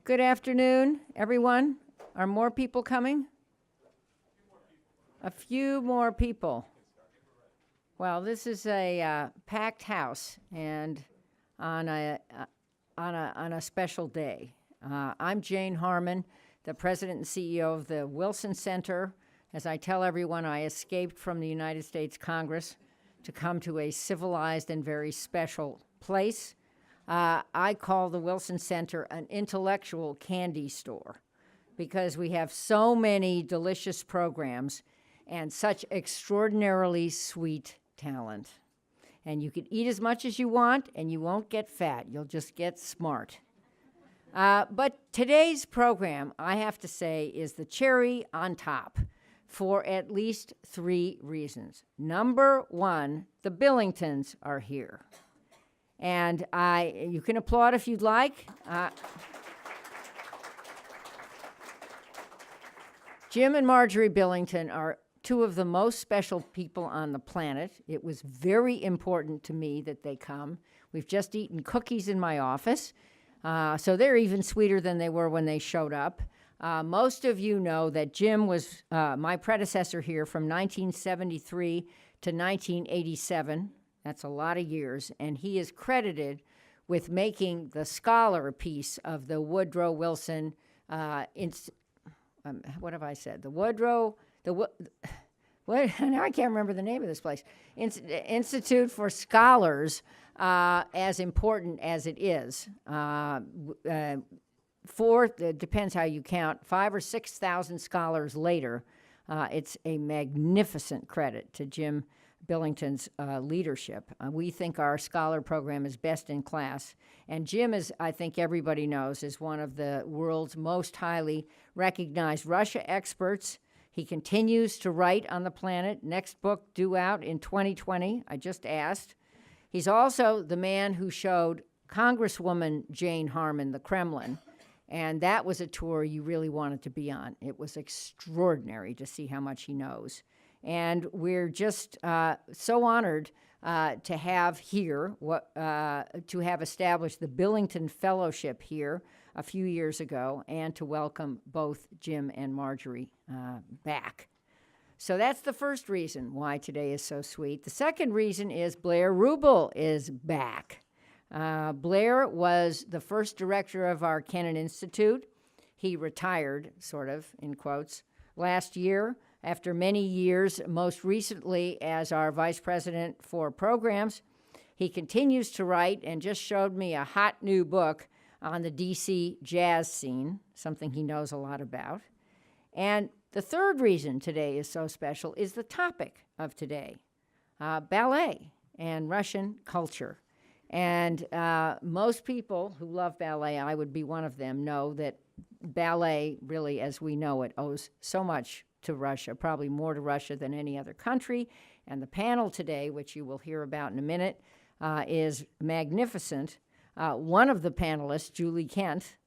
Good afternoon, everyone. Are more people coming? A few more people. Well, this is a packed house, and on a special day. I'm Jane Harmon, the president and CEO of the Wilson Center. As I tell everyone, I escaped from the United States Congress to come to a civilized and very special place. I call the Wilson Center an intellectual candy store because we have so many delicious programs and such extraordinarily sweet talent. And you can eat as much as you want and you won't get fat, you'll just get smart. But today's program, I have to say, is the cherry on top for at least 3 reasons. Number 1, the Billingtons are here. And you can applaud if you'd like. Jim and Marjorie Billington are 2 of the most special people on the planet. It was very important to me that they come. We've just eaten cookies in my office, so they're even sweeter than they were when they showed up. Most of you know that Jim was my predecessor here from 1973 to 1987. That's a lot of years, and he is credited with making the scholar piece of the Woodrow Wilson, what have I said? The Woodrow, now I can't remember the name of this place. Institute for Scholars, as important as it is. It depends how you count, 5,000 or 6,000 scholars later, it's a magnificent credit to Jim Billington's leadership. We think our scholar program is best in class. And Jim, is, I think everybody knows, is one of the world's most highly recognized Russia experts. He continues to write on the planet. Next book due out in 2020, I just asked. He's also the man who showed Congresswoman Jane Harmon the Kremlin. And that was a tour you really wanted to be on. It was extraordinary to see how much he knows. And we're just so honored to have here, to have established the Billington Fellowship here a few years ago, and to welcome both Jim and Marjorie back. So that's the first reason why today is so sweet. The second reason is Blair Ruble is back. Blair was the first director of our Kennan Institute. He retired, sort of, in quotes, last year. After many years, most recently as our vice president for programs. He continues to write and just showed me a hot new book on the DC jazz scene, something he knows a lot about. And the third reason today is so special is the topic of today, ballet and Russian culture. And most people who love ballet, I would be one of them, know that ballet, really, as we know it, owes so much to Russia, probably more to Russia than any other country. And the panel today, which you will hear about in a minute, is magnificent. One of the panelists, Julie Kent,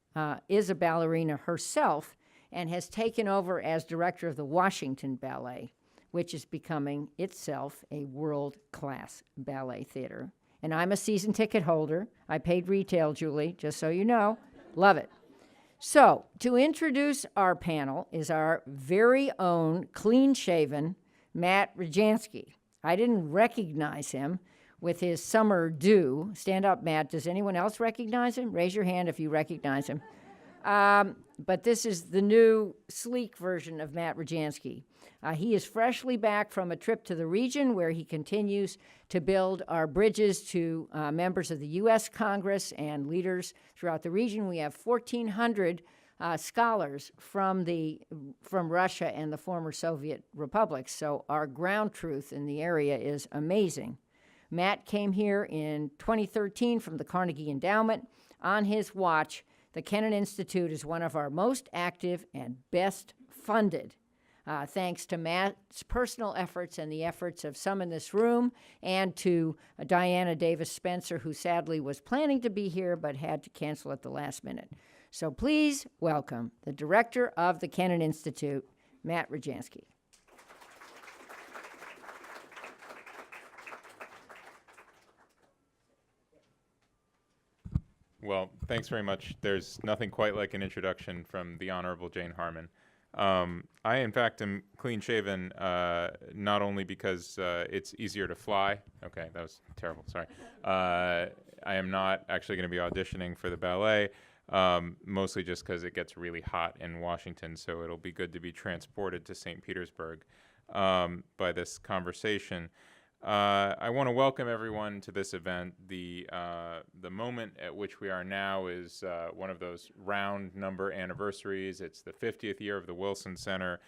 is a ballerina herself and has taken over as director of the Washington Ballet, which is becoming itself a world-class ballet theater. And I'm a season ticket holder. I paid retail, Julie, just so you know. Love it. So, to introduce our panel is our very own clean-shaven Matt Nijinska. I didn't recognize him with his summer do. Stand up, Matt. Does anyone else recognize him? Raise your hand if you recognize him. But this is the new, sleek version of Matt Nijinska. He is freshly back from a trip to the region where he continues to build our bridges to members of the U.S. Congress and leaders throughout the region. We have 1,400 scholars from Russia and the former Soviet republics, so our ground truth in the area is amazing. Matt came here in 2013 from the Carnegie Endowment. On his watch, the Kennan Institute is one of our most active and best funded, thanks to Matt's personal efforts and the efforts of some in this room, and to Diana Davis Spencer, who sadly was planning to be here but had to cancel at the last minute. So please welcome the director of the Kennan Institute, Matt Nijinska. Well, Thanks very much. There's nothing quite like an introduction from the Honorable Jane Harmon. I, in fact, am clean-shaven, not only because it's easier to fly. Okay, that was terrible. Sorry. I am not actually going to be auditioning for the ballet, mostly just because it gets really hot in Washington, so it'll be good to be transported to St. Petersburg by this conversation. I want to welcome everyone to this event. The moment at which we are now is one of those round number anniversaries. It's the 50th year of the Wilson Center.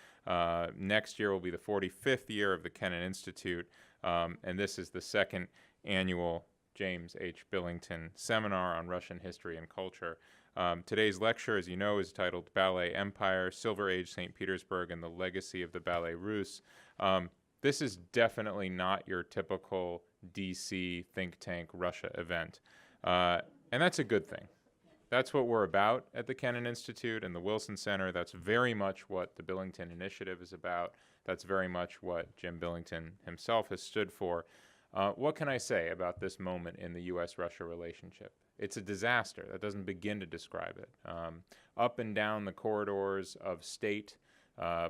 Next year will be the 45th year of the Kennan Institute, and this is the second annual James H. Billington Seminar on Russian History and Culture. Today's lecture, as you know, is titled Ballet Empire, Silver Age St. Petersburg, and the Legacy of the Ballets Russes. This is definitely not your typical DC think tank Russia event. And that's a good thing. That's what we're about at the Kennan Institute and the Wilson Center. That's very much what the Billington Initiative is about. That's very much what Jim Billington himself has stood for. What can I say about this moment in the U.S.-Russia relationship? It's a disaster. That doesn't begin to describe it. Up and down the corridors of state,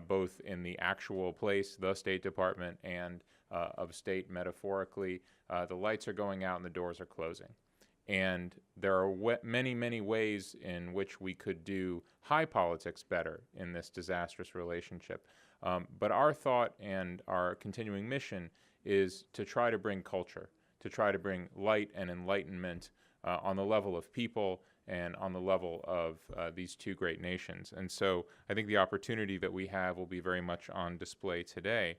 both in the actual place, the State Department, and of state metaphorically, the lights are going out and the doors are closing. And there are many, many ways in which we could do high politics better in this disastrous relationship. But our thought and our continuing mission is to try to bring culture, to try to bring light and enlightenment on the level of people and on the level of these two great nations. And so I think the opportunity that we have will be very much on display today.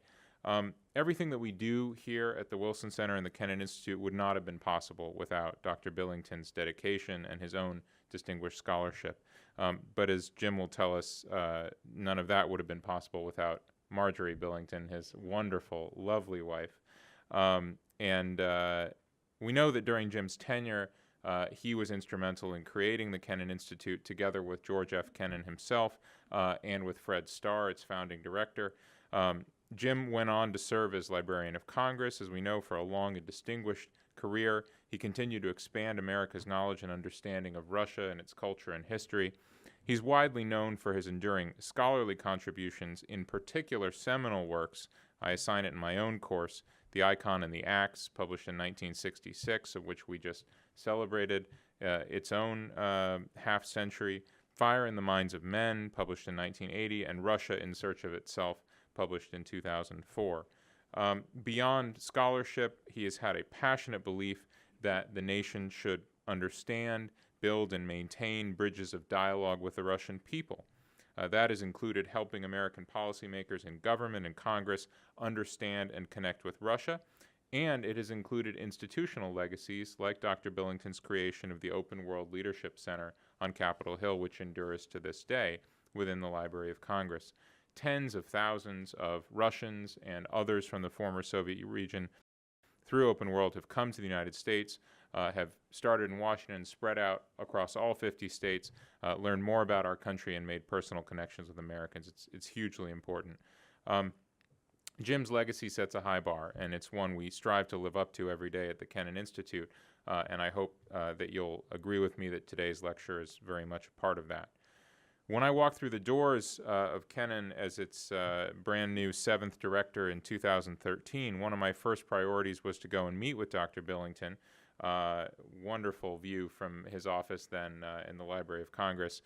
Everything that we do here at the Wilson Center and the Kennan Institute would not have been possible without Dr. Billington's dedication and his own distinguished scholarship. But as Jim will tell us, none of that would have been possible without Marjorie Billington, his wonderful, lovely wife. And we know that during Jim's tenure, he was instrumental in creating the Kennan Institute together with George F. Kennan himself and with Fred Starr, its founding director. Jim went on to serve as Librarian of Congress, as we know, for a long and distinguished career. He continued to expand America's knowledge and understanding of Russia and its culture and history. He's widely known for his enduring scholarly contributions, in particular seminal works. I assign it in my own course, The Icon and the Axe, published in 1966, of which we just celebrated its own half-century, Fire in the Minds of Men, published in 1980, and Russia in Search of Itself, published in 2004. Beyond scholarship, he has had a passionate belief that the nation should understand, build, and maintain bridges of dialogue with the Russian people. That has included helping American policymakers in government and Congress understand and connect with Russia, and it has included institutional legacies like Dr. Billington's creation of the Open World Leadership Center on Capitol Hill, which endures to this day within the Library of Congress. Tens of thousands of Russians and others from the former Soviet region through Open World have come to the United States, have started in Washington, spread out across all 50 states, learned more about our country, and made personal connections with Americans. It's hugely important. Jim's legacy sets a high bar, and it's one we strive to live up to every day at the Kennan Institute, and I hope that you'll agree with me that today's lecture is very much a part of that. When I walked through the doors of Kennan as its brand new 7th director in 2013, one of my first priorities was to go and meet with Dr. Billington. Wonderful view from his office then in the Library of Congress,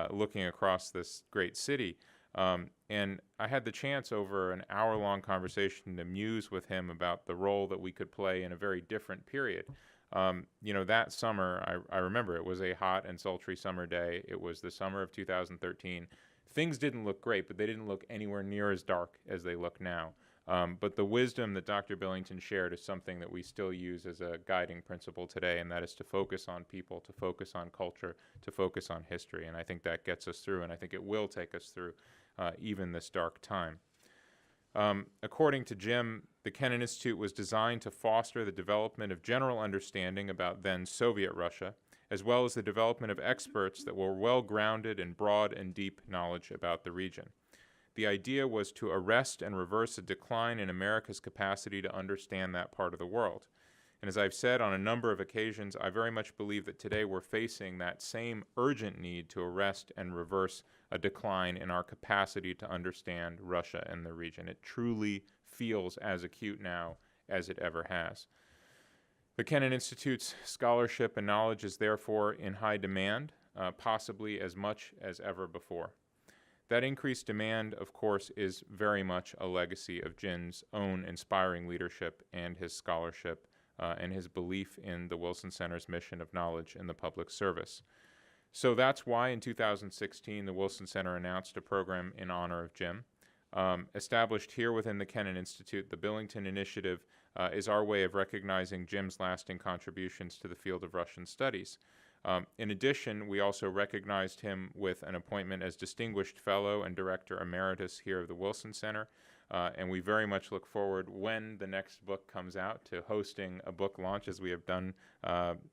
looking across this great city. And I had the chance over an hour-long conversation to muse with him about the role that we could play in a very different period. That summer, I remember it was a hot and sultry summer day. It was the summer of 2013. Things didn't look great, but they didn't look anywhere near as dark as they look now. But the wisdom that Dr. Billington shared is something that we still use as a guiding principle today, and that is to focus on people, to focus on culture, to focus on history. And I think that gets us through, and I think it will take us through even this dark time. According to Jim, the Kennan Institute was designed to foster the development of general understanding about then Soviet Russia, as well as the development of experts that were well-grounded in broad and deep knowledge about the region. The idea was to arrest and reverse a decline in America's capacity to understand that part of the world. And as I've said on a number of occasions, I very much believe that today we're facing that same urgent need to arrest and reverse a decline in our capacity to understand Russia and the region. It truly feels as acute now as it ever has. The Kennan Institute's scholarship and knowledge is therefore in high demand, possibly as much as ever before. That increased demand, of course, is very much a legacy of Jin's own inspiring leadership and his scholarship and his belief in the Wilson Center's mission of knowledge in the public service. So that's why in 2016 the Wilson Center announced a program in honor of Jim. Established here within the Kennan Institute, the Billington Initiative is our way of recognizing Jim's lasting contributions to the field of Russian studies. In addition, we also recognized him with an appointment as Distinguished Fellow and Director Emeritus here of the Wilson Center, and we very much look forward, when the next book comes out, to hosting a book launch, as we have done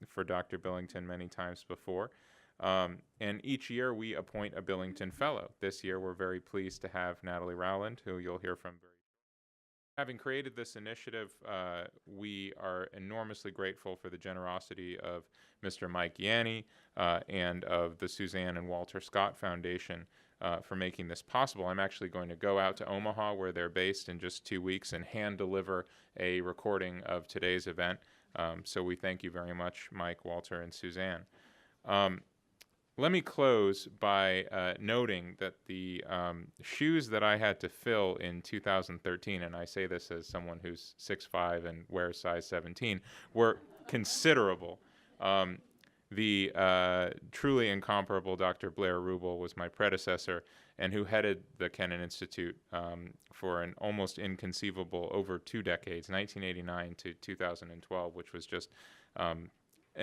for Dr. Billington many times before. And each year we appoint a Billington Fellow. This year we're very pleased to have Natalie Rouland, who you'll hear from very soon. Having created this initiative, we are enormously grateful for the generosity of Mr. Mike Yanni and of the Suzanne and Walter Scott Foundation for making this possible. I'm actually going to go out to Omaha, where they're based, in just 2 weeks and hand deliver a recording of today's event. So we thank you very much, Mike, Walter, and Suzanne. Let me close by noting that the shoes that I had to fill in 2013, and I say this as someone who's 6'5" and wears size 17, were considerable. The truly incomparable Dr. Blair Ruble was my predecessor, and who headed the Kennan Institute for an almost inconceivable over 2 decades, 1989 to 2012, which was just an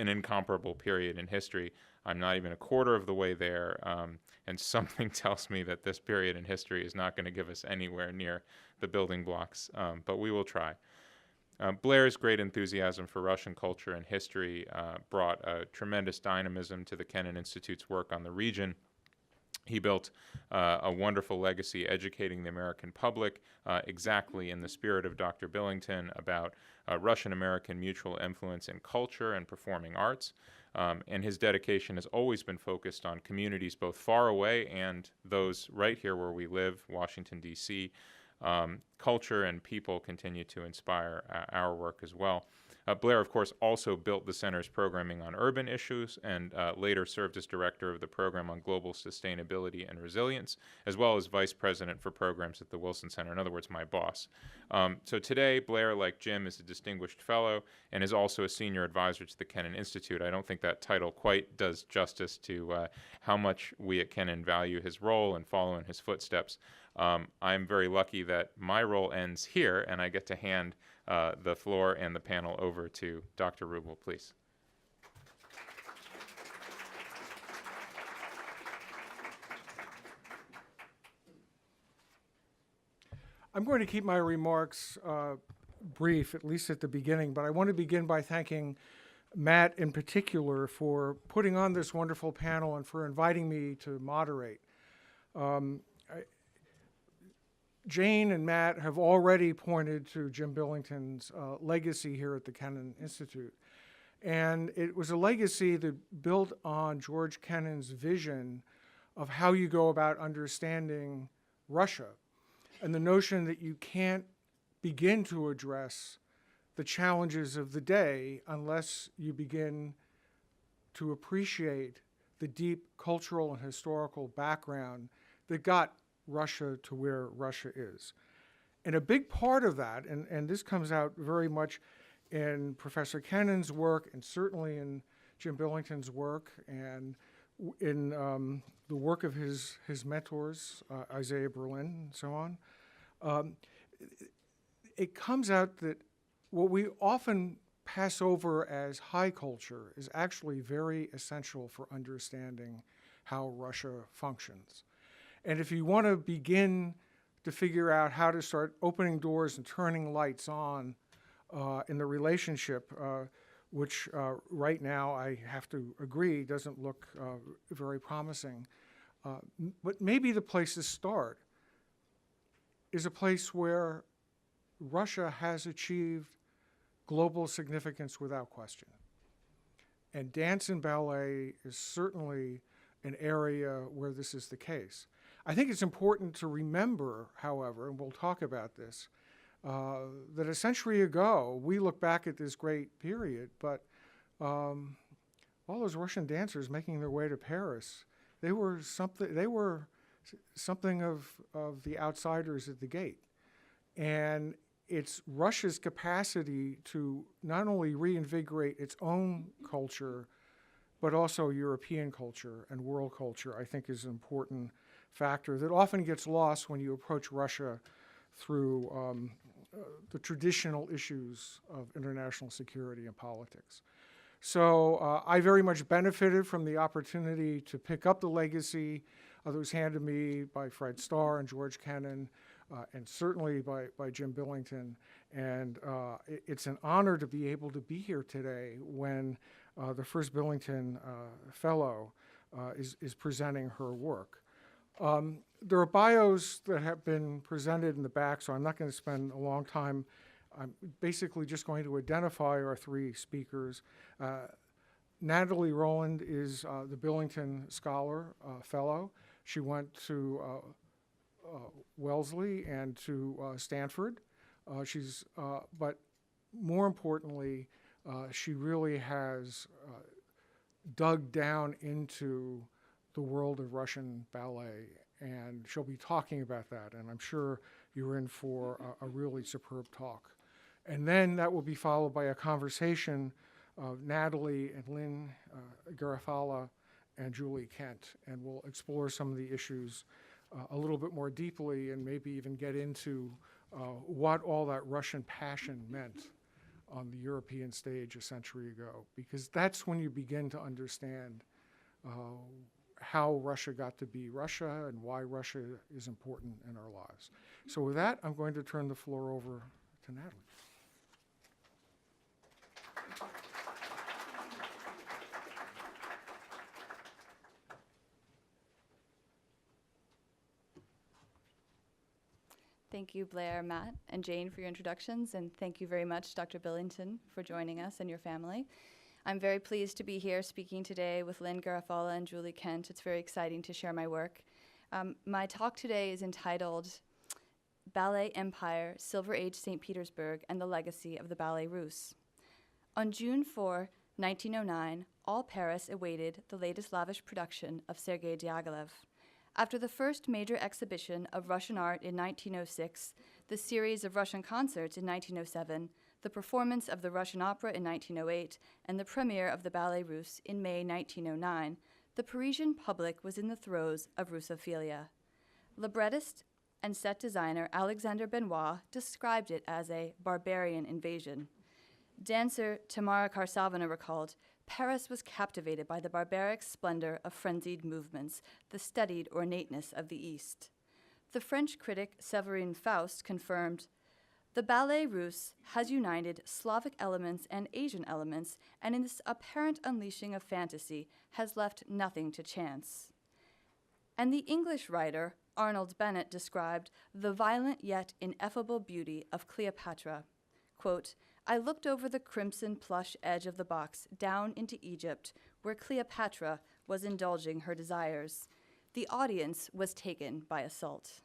incomparable period in history. I'm not even a quarter of the way there, and something tells me that this period in history is not going to give us anywhere near the building blocks, but we will try. Blair's great enthusiasm for Russian culture and history brought a tremendous dynamism to the Kennan Institute's work on the region. He built a wonderful legacy educating the American public exactly in the spirit of Dr. Billington about Russian-American mutual influence in culture and performing arts. And his dedication has always been focused on communities both far away and those right here where we live, Washington, D.C. Culture and people continue to inspire our work as well. Blair, of course, also built the center's programming on urban issues and later served as director of the program on global sustainability and resilience, as well as vice president for programs at the Wilson Center, in other words, my boss. So today, Blair, like Jim, is a distinguished fellow and is also a senior advisor to the Kennan Institute. I don't think that title quite does justice to how much we at Kennan value his role and follow in his footsteps. I'm very lucky that my role ends here, and I get to hand the floor and the panel over to Dr. Ruble, please. I'm going to keep my remarks brief, at least at the beginning, but I want to begin by thanking Matt in particular for putting on this wonderful panel and for inviting me to moderate. Jane and Matt have already pointed to Jim Billington's legacy here at the Kennan Institute. And it was a legacy that built on George Kennan's vision of how you go about understanding Russia, and the notion that you can't begin to address the challenges of the day unless you begin to appreciate the deep cultural and historical background that got Russia to where Russia is. And a big part of that, and this comes out very much in Professor Kennan's work and certainly in Jim Billington's work and in the work of his mentors, Isaiah Berlin and so on, it comes out that what we often pass over as high culture is actually very essential for understanding how Russia functions. And if you want to begin to figure out how to start opening doors and turning lights on in the relationship, which right now I have to agree doesn't look very promising, but maybe the place to start is a place where Russia has achieved global significance without question. And dance and ballet is certainly an area where this is the case. I think it's important to remember, however, and we'll talk about this, that a century ago, we look back at this great period, but all those Russian dancers making their way to Paris, they were something of the outsiders at the gate. And it's Russia's capacity to not only reinvigorate its own culture, but also European culture and world culture, I think is an important factor that often gets lost when you approach Russia through the traditional issues of international security and politics. So I very much benefited from the opportunity to pick up the legacy that was handed me by Fred Starr and George Kennan, and certainly by Jim Billington. And it's an honor to be able to be here today when the first Billington fellow is presenting her work. There are bios that have been presented in the back, so I'm not going to spend a long time. I'm basically just going to identify our three speakers. Natalie Rouland is the Billington Scholar Fellow. She went to Wellesley and to Stanford. But more importantly, she really has dug down into the world of Russian ballet, and she'll be talking about that, and I'm sure you're in for a really superb talk. And then that will be followed by a conversation of Natalie and Lynn, Garafola, and Julie Kent, and we'll explore some of the issues a little bit more deeply and maybe even get into what all that Russian passion meant on the European stage a century ago, because that's when you begin to understand how Russia got to be Russia and why Russia is important in our lives. So with that, I'm going to turn the floor over to Natalie. Thank you, Blair, Matt, and Jane for your introductions, and thank you very much, Dr. Billington, for joining us and your family. I'm very pleased to be here speaking today with Lynn Garafola and Julie Kent. It's very exciting to share my work. My talk today is entitled Ballet Empire, Silver Age St. Petersburg, and the Legacy of the Ballets Russes. On June 4, 1909, all Paris awaited the latest lavish production of Sergei Diaghilev. After the first major exhibition of Russian art in 1906, the series of Russian concerts in 1907, the performance of the Russian opera in 1908, and the premiere of the Ballets Russes in May 1909, the Parisian public was in the throes of Russophilia. Librettist and set designer Alexander Benoit described it as a barbarian invasion. Dancer Tamara Karsavina recalled, Paris was captivated by the barbaric splendor of frenzied movements, the studied ornateness of the East. The French critic Séverine Faust confirmed, the Ballet Russe has united Slavic elements and Asian elements, and in this apparent unleashing of fantasy has left nothing to chance. And the English writer Arnold Bennett described the violent yet ineffable beauty of Cleopatra. Quote, I looked over the crimson plush edge of the box down into Egypt, where Cleopatra was indulging her desires. The audience was taken by assault.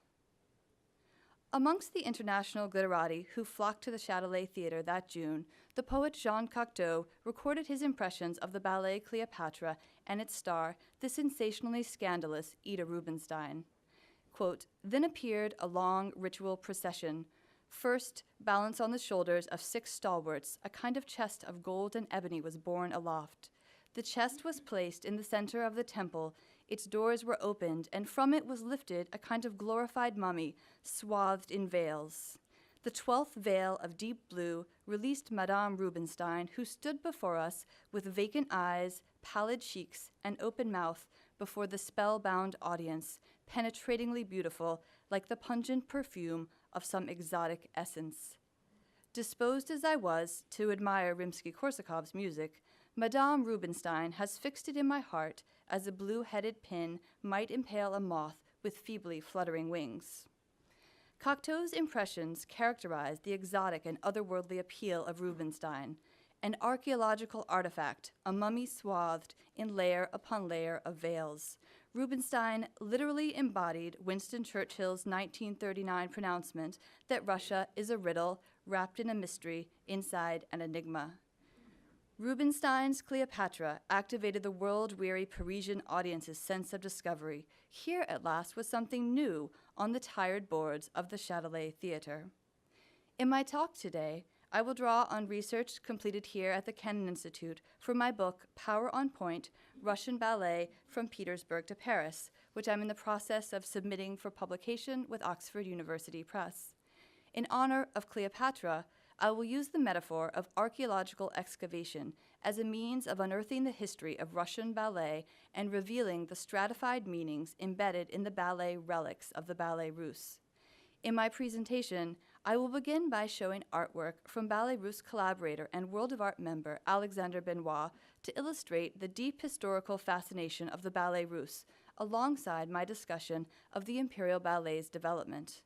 Amongst the international glitterati who flocked to the Châtelet Theatre that June, the poet Jean Cocteau recorded his impressions of the ballet Cleopatra and its star, the sensationally scandalous Ida Rubinstein. Quote, then appeared a long ritual procession. First, balanced on the shoulders of 6 stalwarts, a kind of chest of gold and ebony was borne aloft. The chest was placed in the center of the temple, its doors were opened, and from it was lifted a kind of glorified mummy, swathed in veils. The 12th veil of deep blue released Madame Rubinstein, who stood before us with vacant eyes, pallid cheeks, and open mouth before the spellbound audience, penetratingly beautiful, like the pungent perfume of some exotic essence. Disposed as I was to admire Rimsky-Korsakov's music, Madame Rubinstein has fixed it in my heart as a blue-headed pin might impale a moth with feebly fluttering wings. Cocteau's impressions characterize the exotic and otherworldly appeal of Rubinstein, an archaeological artifact, a mummy swathed in layer upon layer of veils. Rubinstein literally embodied Winston Churchill's 1939 pronouncement that Russia is a riddle wrapped in a mystery, inside an enigma. Rubinstein's Cleopatra activated the world-weary Parisian audience's sense of discovery. Here, at last, was something new on the tired boards of the Châtelet Theatre. In my talk today, I will draw on research completed here at the Kennan Institute for my book, Power on Point, Russian Ballet from Petersburg to Paris, which I'm in the process of submitting for publication with Oxford University Press. In honor of Cleopatra, I will use the metaphor of archaeological excavation as a means of unearthing the history of Russian ballet and revealing the stratified meanings embedded in the ballet relics of the Ballets Russes. In my presentation, I will begin by showing artwork from Ballets Russes collaborator and World of Art member Alexander Benoit to illustrate the deep historical fascination of the Ballets Russes, alongside my discussion of the Imperial Ballet's development.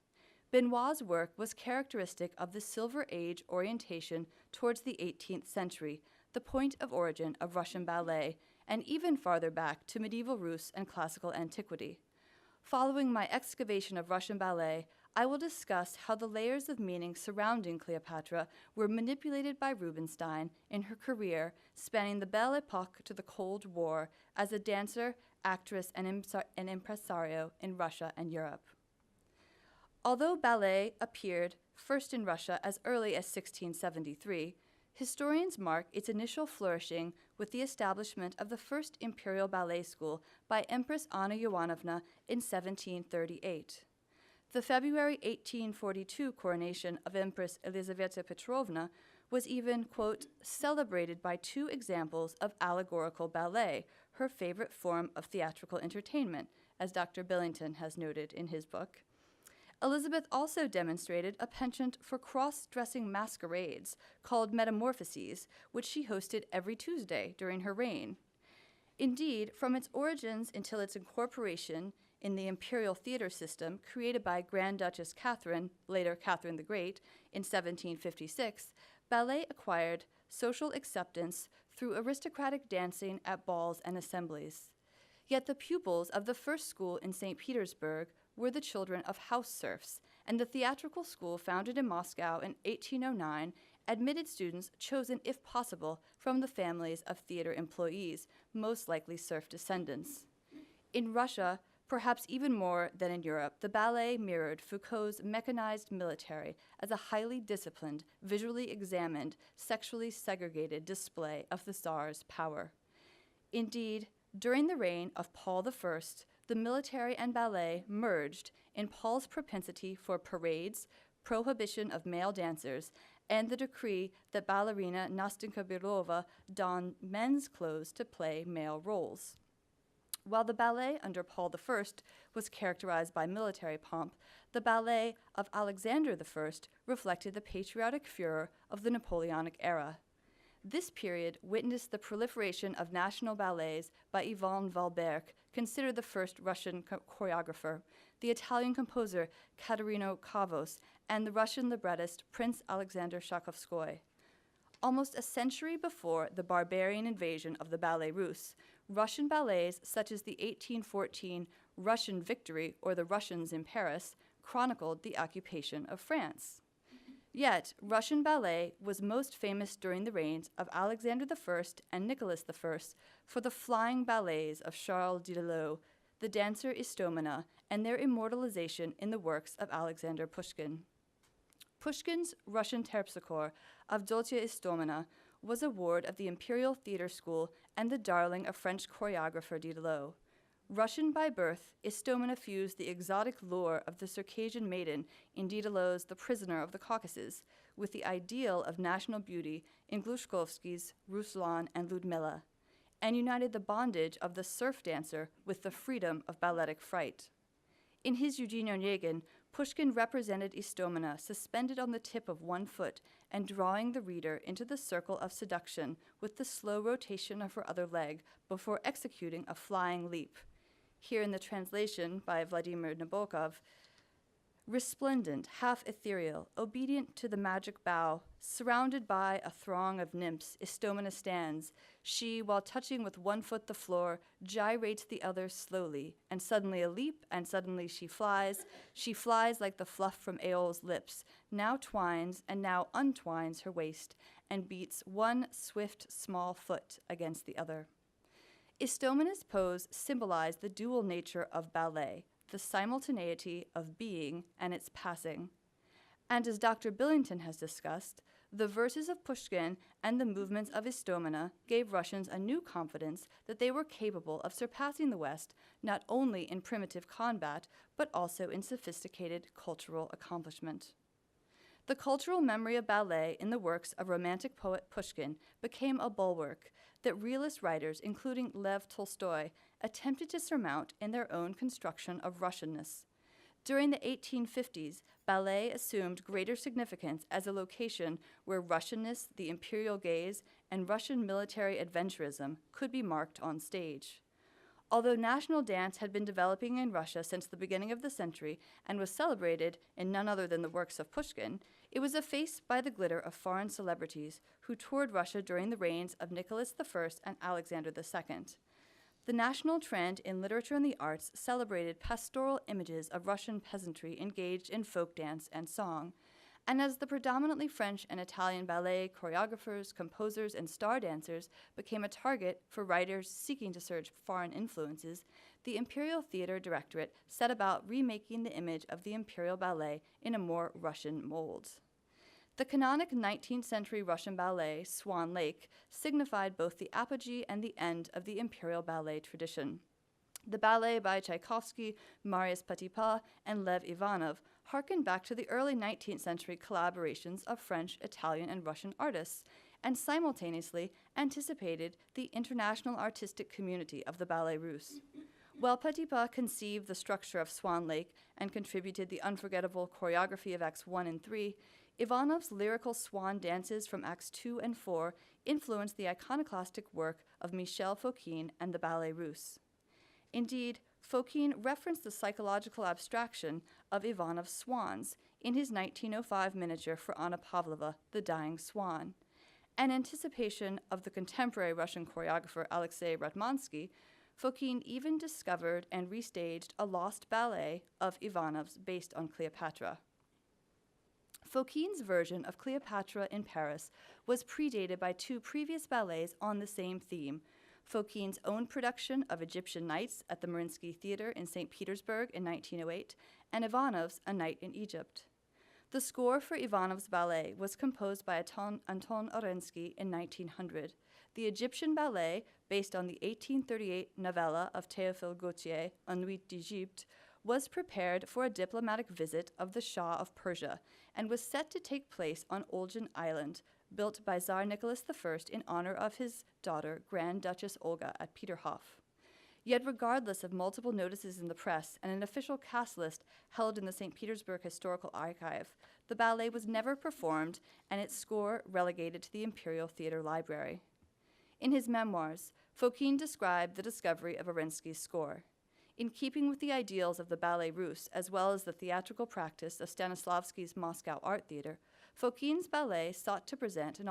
Benoit's work was characteristic of the Silver Age orientation towards the 18th century, the point of origin of Russian ballet, and even farther back to medieval Rus and classical antiquity. Following my excavation of Russian ballet, I will discuss how the layers of meaning surrounding Cleopatra were manipulated by Rubinstein in her career, spanning the Belle Epoque to the Cold War, as a dancer, actress, and impresario in Russia and Europe. Although ballet appeared first in Russia as early as 1673, historians mark its initial flourishing with the establishment of the first imperial ballet school by Empress Anna Ioannovna in 1738. The February 1842 coronation of Empress Elizaveta Petrovna was even, quote, celebrated by two examples of allegorical ballet, her favorite form of theatrical entertainment, as Dr. Billington has noted in his book. Elizabeth also demonstrated a penchant for cross-dressing masquerades called metamorphoses, which she hosted every Tuesday during her reign. Indeed, from its origins until its incorporation in the imperial theater system created by Grand Duchess Catherine, later Catherine the Great, in 1756, ballet acquired social acceptance through aristocratic dancing at balls and assemblies. Yet the pupils of the first school in St. Petersburg were the children of house serfs, and the theatrical school founded in Moscow in 1809 admitted students chosen, if possible, from the families of theater employees, most likely serf descendants. In Russia, perhaps even more than in Europe, the ballet mirrored Foucault's mechanized military as a highly disciplined, visually examined, sexually segregated display of the Tsar's power. Indeed, during the reign of Paul I, the military and ballet merged in Paul's propensity for parades, prohibition of male dancers, and the decree that ballerina Nastenka Birova don men's clothes to play male roles. While the ballet under Paul I was characterized by military pomp, the ballet of Alexander I reflected the patriotic furor of the Napoleonic era. This period witnessed the proliferation of national ballets by Ivan Valberg, considered the first Russian choreographer, the Italian composer Katerino Kavos, and the Russian librettist Prince Alexander Shakovskoy. Almost a century before the barbarian invasion of the Ballets Russes, Russian ballets such as the 1814 Russian Victory or the Russians in Paris chronicled the occupation of France. Yet, Russian ballet was most famous during the reigns of Alexander I and Nicholas I for the flying ballets of Charles Diaghilev, the dancer Istomina, and their immortalization in the works of Alexander Pushkin. Pushkin's Russian terpsichore, Avdotia Istomina, was a ward of the Imperial Theater School and the darling of French choreographer Diaghilev. Russian by birth, Istomina fused the exotic lure of the Circassian maiden in Diaghilev's The Prisoner of the Caucasus with the ideal of national beauty in Glushkovsky's Rouland and Ludmilla, and united the bondage of the serf dancer with the freedom of balletic fright. In his Eugene Onegin, Pushkin represented Istomina suspended on the tip of one foot and drawing the reader into the circle of seduction with the slow rotation of her other leg before executing a flying leap. Here in the translation by Vladimir Nabokov, Resplendent, half ethereal, obedient to the magic bow, surrounded by a throng of nymphs, Istomena stands. She, while touching with one foot the floor, gyrates the other slowly, and suddenly a leap, and suddenly she flies. She flies like the fluff from Aeol's lips, now twines and now untwines her waist, and beats one swift, small foot against the other. Istomena's pose symbolized the dual nature of ballet, the simultaneity of being and its passing. And as Dr. Billington has discussed, the verses of Pushkin and the movements of Istomena gave Russians a new confidence that they were capable of surpassing the West not only in primitive combat, but also in sophisticated cultural accomplishment. The cultural memory of ballet in the works of Romantic poet Pushkin became a bulwark that realist writers, including Lev Tolstoy, attempted to surmount in their own construction of Russianness. During the 1850s, ballet assumed greater significance as a location where Russianness, the imperial gaze, and Russian military adventurism could be marked on stage. Although national dance had been developing in Russia since the beginning of the century and was celebrated in none other than the works of Pushkin, it was effaced by the glitter of foreign celebrities who toured Russia during the reigns of Nicholas I and Alexander II. The national trend in literature and the arts celebrated pastoral images of Russian peasantry engaged in folk dance and song. And as the predominantly French and Italian ballet choreographers, composers, and star dancers became a target for writers seeking to search foreign influences, the Imperial Theater Directorate set about remaking the image of the imperial ballet in a more Russian mold. The canonic 19th century Russian ballet, Swan Lake, signified both the apogee and the end of the imperial ballet tradition. The ballet by Tchaikovsky, Marius Petipa, and Lev Ivanov harkened back to the early 19th century collaborations of French, Italian, and Russian artists, and simultaneously anticipated the international artistic community of the Ballets Russes. While Petipa conceived the structure of Swan Lake and contributed the unforgettable choreography of Acts 1 and 3, Ivanov's lyrical swan dances from Acts 2 and 4 influenced the iconoclastic work of Michel Fokine and the Ballets Russes. Indeed, Fokine referenced the psychological abstraction of Ivanov's swans in his 1905 miniature for Anna Pavlova, The Dying Swan. In anticipation of the contemporary Russian choreographer Alexei Ratmansky, Fokine even discovered and restaged a lost ballet of Ivanov's based on Cleopatra. Fokine's version of Cleopatra in Paris was predated by two previous ballets on the same theme, Fokine's own production of Egyptian Nights at the Mariinsky Theater in St. Petersburg in 1908, and Ivanov's A Night in Egypt. The score for Ivanov's ballet was composed by Anton Orensky in 1900. The Egyptian ballet, based on the 1838 novella of Théophile Gautier, Un Nuit d'Égypte, was prepared for a diplomatic visit of the Shah of Persia and was set to take place on Olgin Island, built by Tsar Nicholas I in honor of his daughter, Grand Duchess Olga, at Peterhof. Yet regardless of multiple notices in the press and an official cast list held in the St. Petersburg Historical Archive, the ballet was never performed and its score relegated to the Imperial Theater Library. In his memoirs, Fokine described the discovery of Orensky's score. In keeping with the ideals of the Ballets Russes, as well as the theatrical practice of Stanislavski's Moscow Art Theater, Fokine's ballet sought to present an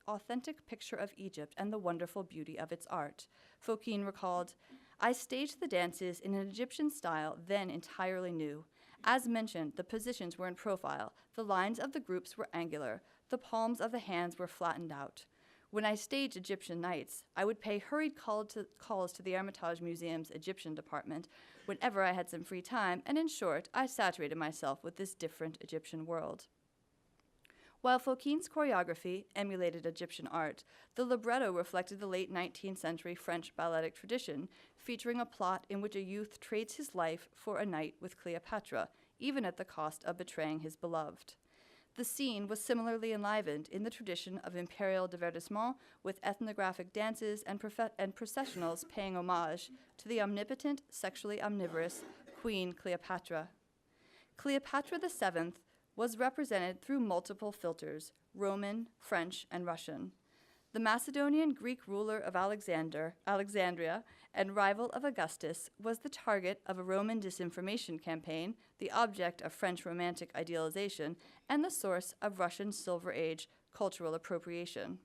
authentic picture of Egypt and the wonderful beauty of its art. Fokine recalled, "I staged the dances in an Egyptian style then entirely new. As mentioned, the positions were in profile, the lines of the groups were angular, the palms of the hands were flattened out. When I staged Egyptian Nights, I would pay hurried calls to the Hermitage Museum's Egyptian department whenever I had some free time, and in short, I saturated myself with this different Egyptian world." While Fokine's choreography emulated Egyptian art, the libretto reflected the late 19th century French balletic tradition, featuring a plot in which a youth trades his life for a night with Cleopatra, even at the cost of betraying his beloved. The scene was similarly enlivened in the tradition of imperial divertissement, with ethnographic dances and processionals paying homage to the omnipotent, sexually omnivorous Queen Cleopatra. Cleopatra VII was represented through multiple filters, Roman, French, and Russian. The Macedonian Greek ruler of Alexandria and rival of Augustus, was the target of a Roman disinformation campaign, the object of French Romantic idealization, and the source of Russian Silver Age cultural appropriation.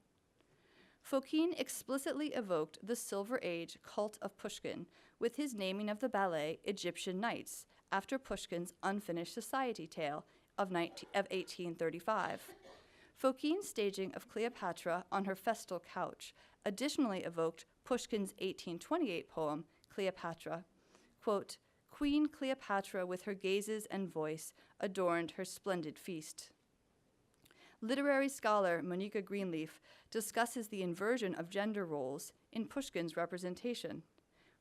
Fokine explicitly evoked the Silver Age cult of Pushkin with his naming of the ballet Egyptian Nights, after Pushkin's unfinished society tale of 1835. Fokine's staging of Cleopatra on her festal couch additionally evoked Pushkin's 1828 poem, Cleopatra. Quote, "Queen Cleopatra with her gazes and voice adorned her splendid feast." Literary scholar Monica Greenleaf discusses the inversion of gender roles in Pushkin's representation.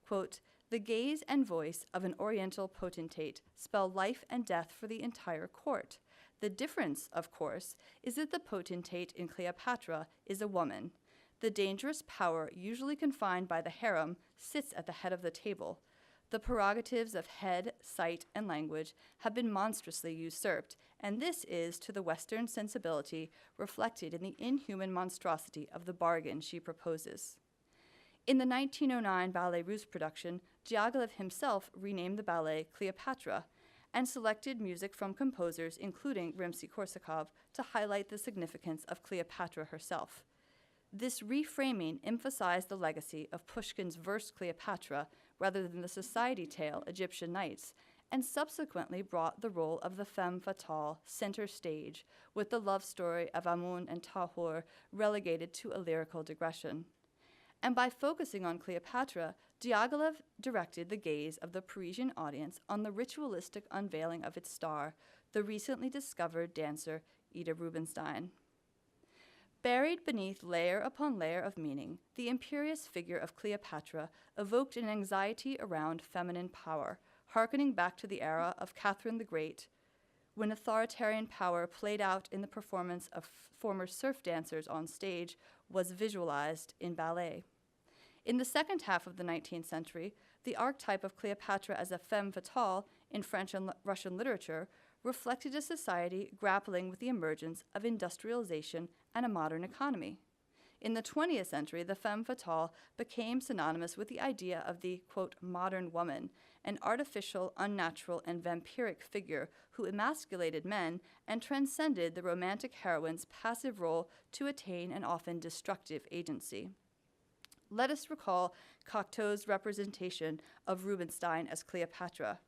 Quote, "The gaze and voice of an Oriental potentate spell life and death for the entire court. The difference, of course, is that the potentate in Cleopatra is a woman. The dangerous power usually confined by the harem sits at the head of the table. The prerogatives of head, sight, and language have been monstrously usurped, and this is, to the Western sensibility, reflected in the inhuman monstrosity of the bargain she proposes." In the 1909 Ballets Russes production, Diaghilev himself renamed the ballet Cleopatra and selected music from composers including Rimsky-Korsakov to highlight the significance of Cleopatra herself. This reframing emphasized the legacy of Pushkin's verse Cleopatra rather than the society tale Egyptian Nights, and subsequently brought the role of the femme fatale center stage, with the love story of Amun and Tahor relegated to a lyrical digression. And by focusing on Cleopatra, Diaghilev directed the gaze of the Parisian audience on the ritualistic unveiling of its star, the recently discovered dancer Ida Rubinstein. Buried beneath layer upon layer of meaning, the imperious figure of Cleopatra evoked an anxiety around feminine power, hearkening back to the era of Catherine the Great, when authoritarian power played out in the performance of former serf dancers on stage was visualized in ballet. In the second half of the 19th century, the archetype of Cleopatra as a femme fatale in French and Russian literature reflected a society grappling with the emergence of industrialization and a modern economy. In the 20th century, the femme fatale became synonymous with the idea of the, quote, modern woman, an artificial, unnatural, and vampiric figure who emasculated men and transcended the romantic heroine's passive role to attain an often destructive agency. Let us recall Cocteau's representation of Rubinstein as Cleopatra.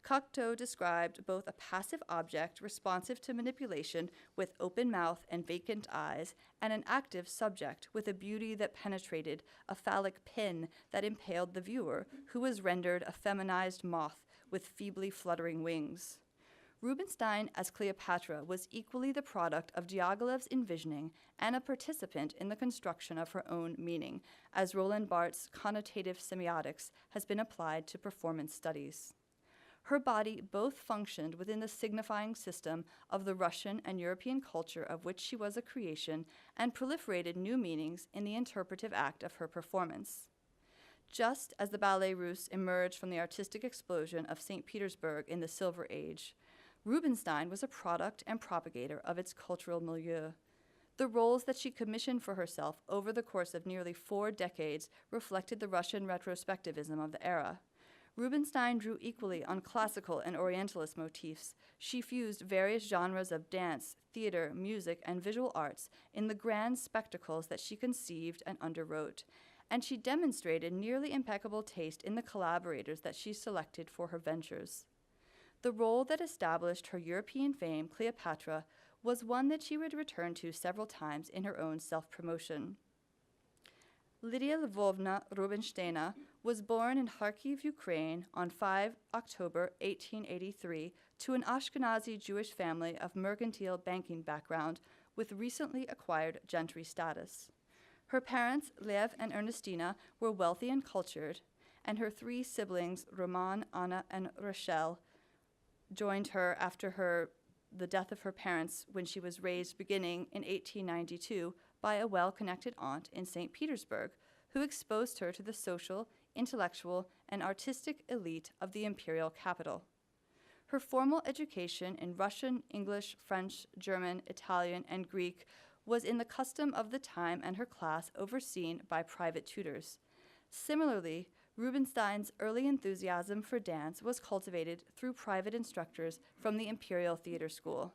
Cocteau described both a passive object responsive to manipulation with open mouth and vacant eyes, and an active subject with a beauty that penetrated, a phallic pin that impaled the viewer, who was rendered a feminized moth with feebly fluttering wings. Rubinstein as Cleopatra was equally the product of Diaghilev's envisioning and a participant in the construction of her own meaning, as Roland Barthes' connotative semiotics has been applied to performance studies. Her body both functioned within the signifying system of the Russian and European culture of which she was a creation and proliferated new meanings in the interpretive act of her performance. Just as the Ballets Russes emerged from the artistic explosion of St. Petersburg in the Silver Age, Rubinstein was a product and propagator of its cultural milieu. The roles that she commissioned for herself over the course of nearly 4 decades reflected the Russian retrospectivism of the era. Rubinstein drew equally on classical and Orientalist motifs. She fused various genres of dance, theater, music, and visual arts in the grand spectacles that she conceived and underwrote, and she demonstrated nearly impeccable taste in the collaborators that she selected for her ventures. The role that established her European fame, Cleopatra, was one that she would return to several times in her own self-promotion. Lydia Lvovna Rubinsteina was born in Kharkiv, Ukraine on 5 October 1883 to an Ashkenazi Jewish family of mercantile banking background with recently acquired gentry status. Her parents, Lev and Ernestina, were wealthy and cultured, and her 3 siblings, Roman, Anna, and Rochelle, joined her after the death of her parents when she was raised beginning in 1892 by a well-connected aunt in St. Petersburg, who exposed her to the social, intellectual, and artistic elite of the imperial capital. Her formal education in Russian, English, French, German, Italian, and Greek was in the custom of the time and her class overseen by private tutors. Similarly, Rubinstein's early enthusiasm for dance was cultivated through private instructors from the Imperial Theatre School.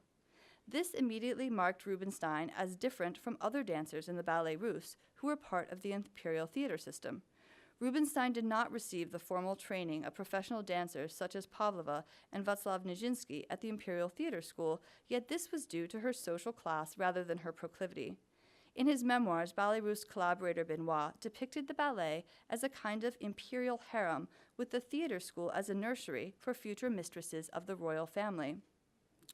This immediately marked Rubinstein as different from other dancers in the Ballets Russes who were part of the Imperial Theatre system. Rubinstein did not receive the formal training of professional dancers such as Pavlova and Bronislava Nijinska at the Imperial Theatre School, yet this was due to her social class rather than her proclivity. In his memoirs, Ballets Russes collaborator Benoit depicted the ballet as a kind of imperial harem, with the theatre school as a nursery for future mistresses of the royal family.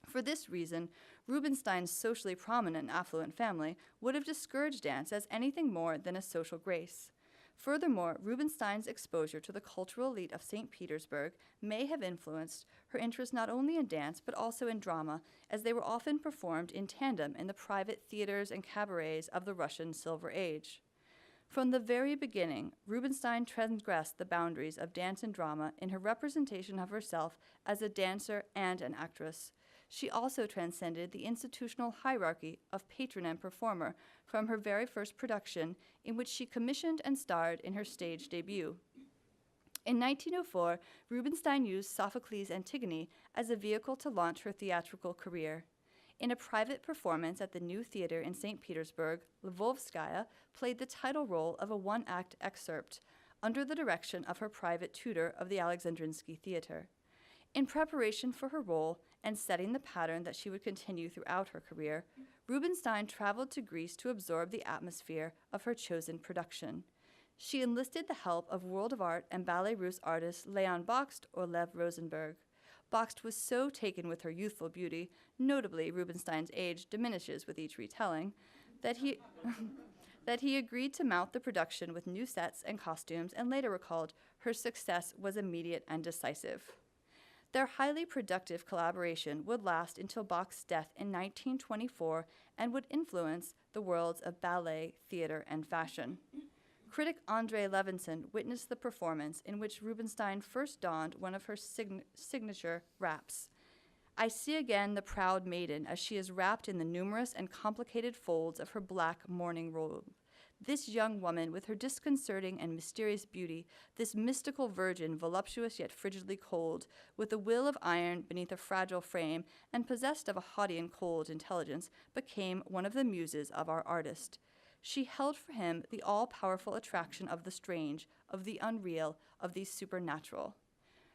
For this reason, Rubinstein's socially prominent and affluent family would have discouraged dance as anything more than a social grace. Furthermore, Rubinstein's exposure to the cultural elite of St. Petersburg may have influenced her interest not only in dance but also in drama, as they were often performed in tandem in the private theaters and cabarets of the Russian Silver Age. From the very beginning, Rubinstein transgressed the boundaries of dance and drama in her representation of herself as a dancer and an actress. She also transcended the institutional hierarchy of patron and performer from her very first production, in which she commissioned and starred in her stage debut. In 1904, Rubinstein used Sophocles' Antigone as a vehicle to launch her theatrical career. In a private performance at the New Theatre in St. Petersburg, Lvovskaya played the title role of a one-act excerpt under the direction of her private tutor of the Alexandrinsky Theatre. In preparation for her role and setting the pattern that she would continue throughout her career, Rubinstein traveled to Greece to absorb the atmosphere of her chosen production. She enlisted the help of World of Art and Ballet Russe artists Leon Bakst or Lev Rosenberg. Bakst was so taken with her youthful beauty, notably Rubinstein's age diminishes with each retelling, that he agreed to mount the production with new sets and costumes, and later recalled, her success was immediate and decisive. Their highly productive collaboration would last until Bach's death in 1924 and would influence the worlds of ballet, theater, and fashion. Critic Andrei Levinson witnessed the performance in which Rubinstein first donned one of her signature wraps. I see again the proud maiden as she is wrapped in the numerous and complicated folds of her black mourning robe. This young woman, with her disconcerting and mysterious beauty, this mystical virgin, voluptuous yet frigidly cold, with a will of iron beneath a fragile frame, and possessed of a haughty and cold intelligence, became one of the muses of our artist. She held for him the all-powerful attraction of the strange, of the unreal, of the supernatural.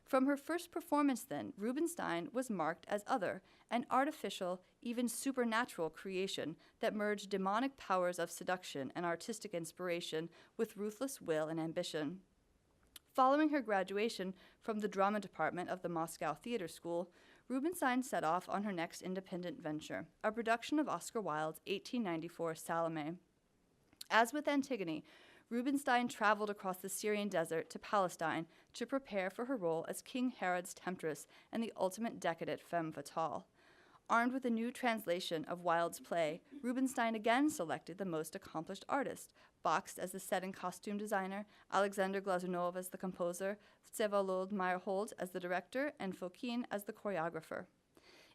From her first performance, then, Rubinstein was marked as other, an artificial, even supernatural creation that merged demonic powers of seduction and artistic inspiration with ruthless will and ambition. Following her graduation from the drama department of the Moscow Theatre School, Rubinstein set off on her next independent venture, a production of Oscar Wilde's 1894 Salome. As with Antigone, Rubinstein traveled across the Syrian desert to Palestine to prepare for her role as King Herod's temptress and the ultimate decadent femme fatale. Armed with a new translation of Wilde's play, Rubinstein again selected the most accomplished artist, Bakst as the set and costume designer, Alexander Glazunov as the composer, Vsevolod Meyerhold as the director, and Fokine as the choreographer.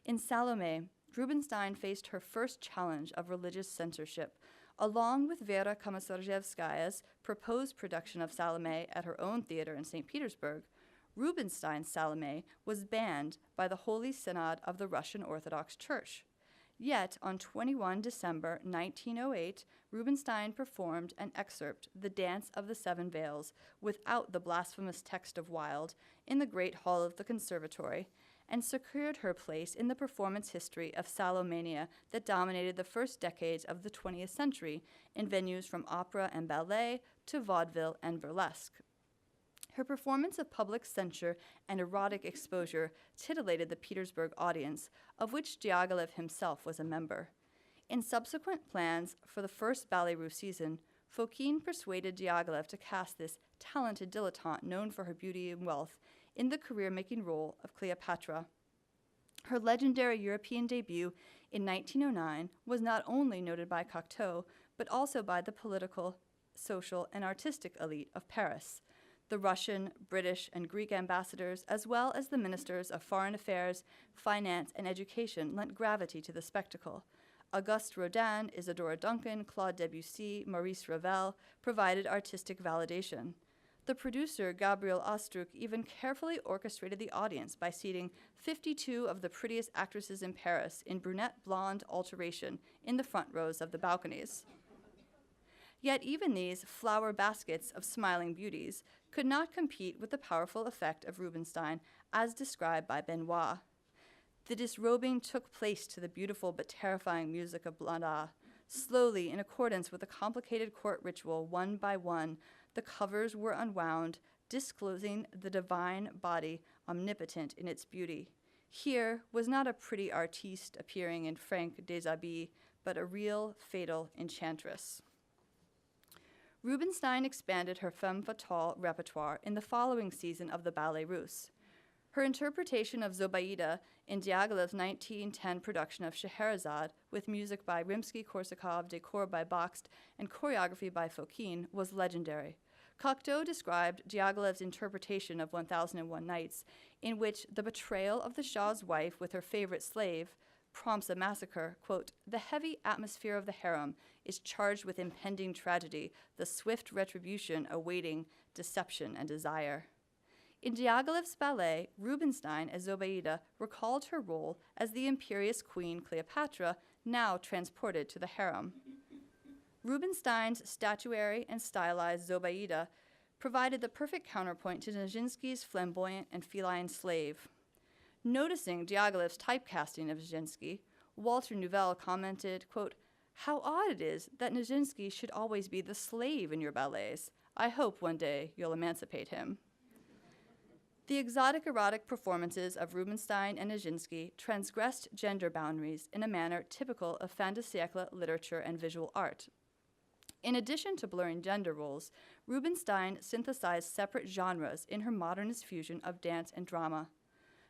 In Salome, Rubinstein faced her first challenge of religious censorship. Along with Vera Komisarzhevskaya's proposed production of Salome at her own theater in St. Petersburg, Rubinstein's Salome was banned by the Holy Synod of the Russian Orthodox Church. Yet, on 21 December 1908, Rubinstein performed an excerpt, The Dance of the Seven Veils, without the blasphemous text of Wilde, in the Great Hall of the Conservatory, and secured her place in the performance history of Salomania that dominated the first decades of the 20th century in venues from opera and ballet to vaudeville and burlesque. Her performance of public censure and erotic exposure titillated the Petersburg audience, of which Diaghilev himself was a member. In subsequent plans for the first Ballets Russes season, Fokine persuaded Diaghilev to cast this talented dilettante known for her beauty and wealth in the career-making role of Cleopatra. Her legendary European debut in 1909 was not only noted by Cocteau, but also by the political, social, and artistic elite of Paris. The Russian, British, and Greek ambassadors, as well as the ministers of foreign affairs, finance, and education, lent gravity to the spectacle. Auguste Rodin, Isadora Duncan, Claude Debussy, Maurice Ravel provided artistic validation. The producer, Gabriel Ostruc, even carefully orchestrated the audience by seating 52 of the prettiest actresses in Paris in brunette-blonde alteration in the front rows of the balconies. Yet even these flower baskets of smiling beauties could not compete with the powerful effect of Rubinstein as described by Benoit. The disrobing took place to the beautiful but terrifying music of Blondat. Slowly, in accordance with a complicated court ritual, one by one, the covers were unwound, disclosing the divine body omnipotent in its beauty. Here was not a pretty artiste appearing in franc déshabille, but a real fatal enchantress. Rubinstein expanded her femme fatale repertoire in the following season of the Ballets Russes. Her interpretation of Zobaida in Diaghilev's 1910 production of Scheherazade, with music by Rimsky-Korsakov, decor by Bakst, and choreography by Fokine, was legendary. Cocteau described Diaghilev's interpretation of 1001 Nights, in which the betrayal of the Shah's wife with her favorite slave prompts a massacre. Quote, "The heavy atmosphere of the harem is charged with impending tragedy, the swift retribution awaiting deception and desire." In Diaghilev's ballet, Rubinstein, as Zobaida, recalled her role as the imperious queen Cleopatra, now transported to the harem. Rubinstein's statuary and stylized Zobaida provided the perfect counterpoint to Nijinski's flamboyant and feline slave. Noticing Diaghilev's typecasting of Nijinsky, Walter Nouvel commented, quote, "How odd it is that Nijinsky should always be the slave in your ballets. I hope one day you'll emancipate him." The exotic erotic performances of Rubinstein and Nijinsky transgressed gender boundaries in a manner typical of fin de siècle literature and visual art. In addition to blurring gender roles, Rubinstein synthesized separate genres in her modernist fusion of dance and drama.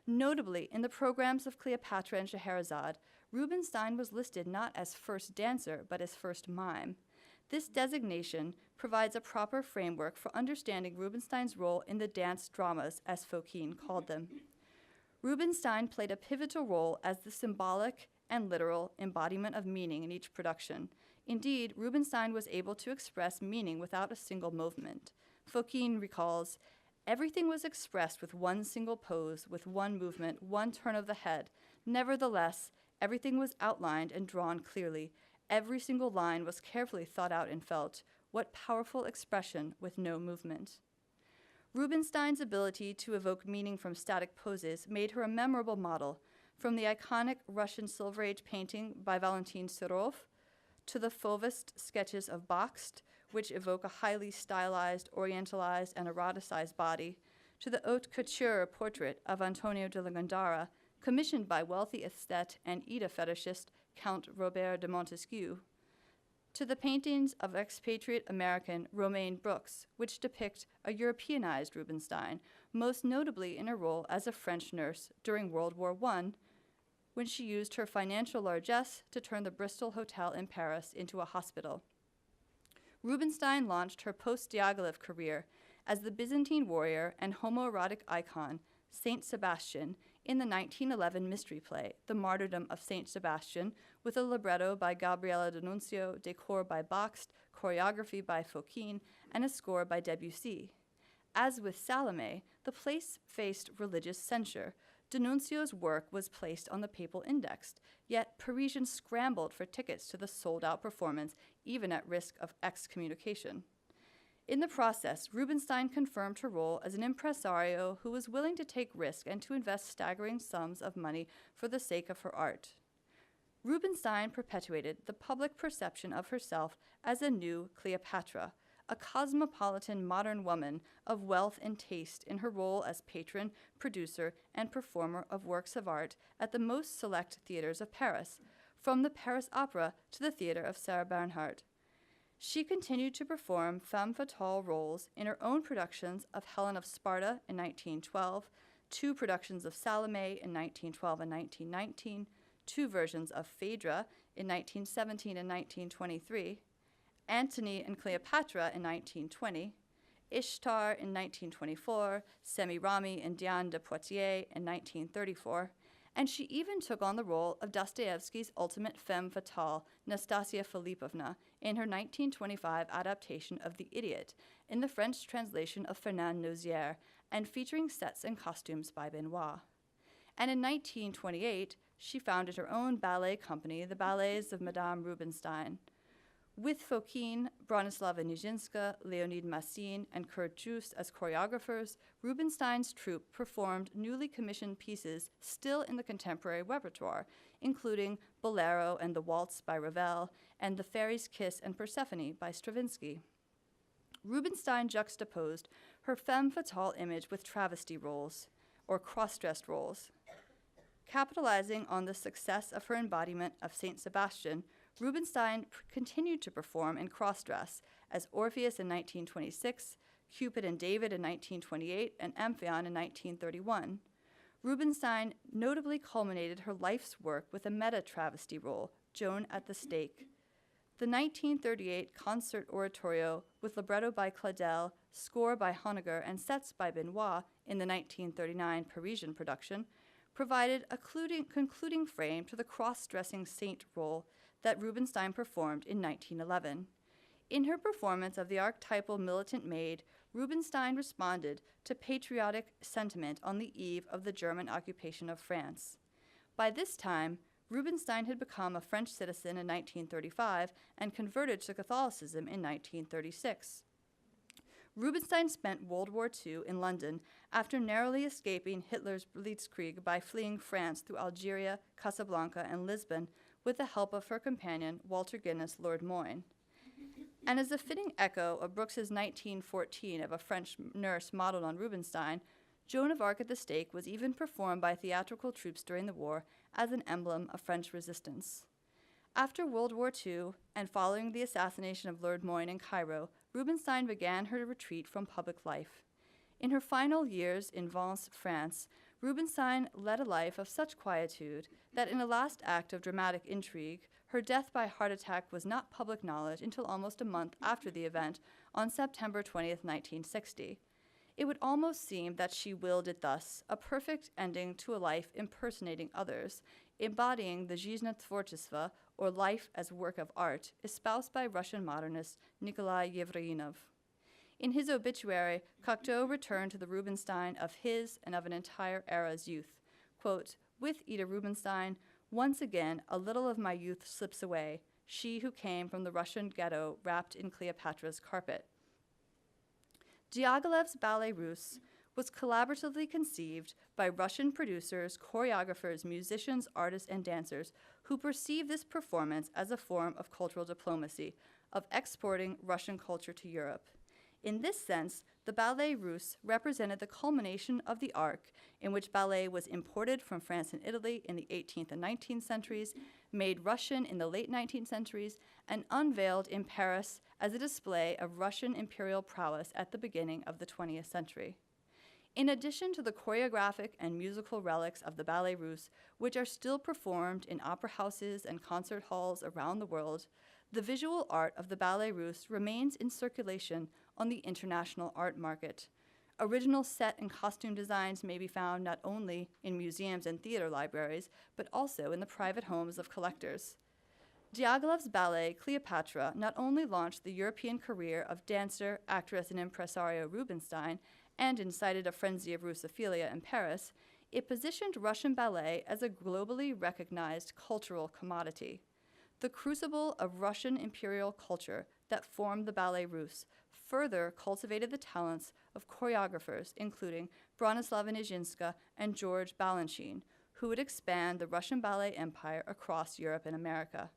Notably, in the programs of Cleopatra and Scheherazade, Rubinstein was listed not as first dancer, but as first mime. This designation provides a proper framework for understanding Rubinstein's role in the dance dramas, as Fokine called them. Rubinstein played a pivotal role as the symbolic and literal embodiment of meaning in each production. Indeed, Rubinstein was able to express meaning without a single movement. Fokine recalls, "Everything was expressed with one single pose, with one movement, one turn of the head. Nevertheless, everything was outlined and drawn clearly. Every single line was carefully thought out and felt. What powerful expression with no movement." Rubinstein's ability to evoke meaning from static poses made her a memorable model, from the iconic Russian Silver Age painting by Valentin Serov to the Fauvist sketches of Bakst, which evoke a highly stylized, orientalized, and eroticized body, to the haute couture portrait of Antonio de la Gondara, commissioned by wealthy aesthete and Ida fetishist Count Robert de Montesquieu, to the paintings of expatriate American Romaine Brooks, which depict a Europeanized Rubinstein, most notably in her role as a French nurse during World War I, when she used her financial largesse to turn the Bristol Hotel in Paris into a hospital. Rubinstein launched her post-Diaghilev career as the Byzantine warrior and homoerotic icon Saint Sebastian in the 1911 mystery play, The Martyrdom of Saint Sebastian, with a libretto by Gabriele D'Annunzio, decor by Bakst, choreography by Fokine, and a score by Debussy. As with Salome, the play faced religious censure. D'Annunzio's work was placed on the papal index, yet Parisians scrambled for tickets to the sold-out performance, even at risk of excommunication. In the process, Rubinstein confirmed her role as an impresario who was willing to take risk and to invest staggering sums of money for the sake of her art. Rubinstein perpetuated the public perception of herself as a new Cleopatra, a cosmopolitan modern woman of wealth and taste in her role as patron, producer, and performer of works of art at the most select theaters of Paris, from the Paris Opera to the theater of Sarah Bernhardt. She continued to perform femme fatale roles in her own productions of Helen of Sparta in 1912, 2 productions of Salome in 1912 and 1919, 2 versions of Phaedra in 1917 and 1923, Antony and Cleopatra in 1920, Ishtar in 1924, Semiramis and Diane de Poitiers in 1934, And she even took on the role of Dostoevsky's ultimate femme fatale, Nastasia Filipovna, in her 1925 adaptation of The Idiot, in the French translation of Fernand Nozière, and featuring sets and costumes by Benoit. And in 1928, she founded her own ballet company, the Ballets of Madame Rubinstein. With Fokine, Bronislava Nijinska, Leonid Massin, and Kurt Joost as choreographers, Rubinstein's troupe performed newly commissioned pieces still in the contemporary repertoire, including Bolero and the Waltz by Ravel, and The Fairy's Kiss and Persephone by Stravinsky. Rubinstein juxtaposed her femme fatale image with travesty roles, or cross-dressed roles. Capitalizing on the success of her embodiment of Saint Sebastian, Rubinstein continued to perform in cross-dress as Orpheus in 1926, Cupid and David in 1928, and Amphion in 1931. Rubinstein notably culminated her life's work with a meta-travesty role, Joan at the Stake. The 1938 concert oratorio with libretto by Claudel, score by Honegger, and sets by Benoit in the 1939 Parisian production provided a concluding frame to the cross-dressing saint role that Rubinstein performed in 1911. In her performance of the archetypal militant maid, Rubinstein responded to patriotic sentiment on the eve of the German occupation of France. By this time, Rubinstein had become a French citizen in 1935 and converted to Catholicism in 1936. Rubinstein spent World War II in London after narrowly escaping Hitler's Blitzkrieg by fleeing France through Algeria, Casablanca, and Lisbon with the help of her companion, Walter Guinness, Lord Moyne. And as a fitting echo of Brooks's 1914 of a French nurse modeled on Rubinstein, Joan of Arc at the Stake was even performed by theatrical troops during the war as an emblem of French resistance. After World War II, and following the assassination of Lord Moyne in Cairo, Rubinstein began her retreat from public life. In her final years in Vence, France, Rubinstein led a life of such quietude that in a last act of dramatic intrigue, her death by heart attack was not public knowledge until almost a month after the event on September 20th, 1960. It would almost seem that she willed it thus, a perfect ending to a life impersonating others, embodying the жизнь творчества, or life as work of art, espoused by Russian modernist Nikolai Yevreminov. In his obituary, Cocteau returned to the Rubinstein of his and of an entire era's youth. Quote, "With Ida Rubinstein, once again a little of my youth slips away, she who came from the Russian ghetto wrapped in Cleopatra's carpet." Diaghilev's Ballets Russes was collaboratively conceived by Russian producers, choreographers, musicians, artists, and dancers who perceived this performance as a form of cultural diplomacy, of exporting Russian culture to Europe. In this sense, the Ballets Russes represented the culmination of the arc in which ballet was imported from France and Italy in the 18th and 19th centuries, made Russian in the late 19th centuries, and unveiled in Paris as a display of Russian imperial prowess at the beginning of the 20th century. In addition to the choreographic and musical relics of the Ballets Russes, which are still performed in opera houses and concert halls around the world, the visual art of the Ballets Russes remains in circulation on the international art market. Original set and costume designs may be found not only in museums and theater libraries, but also in the private homes of collectors. Diaghilev's ballet, Cleopatra, not only launched the European career of dancer, actress, and impresario Rubinstein, and incited a frenzy of Russophilia in Paris, it positioned Russian ballet as a globally recognized cultural commodity. The crucible of Russian imperial culture that formed the Ballets Russes further cultivated the talents of choreographers, including Bronislava Nijinska and George Balanchine, who would expand the Russian ballet empire across Europe and America.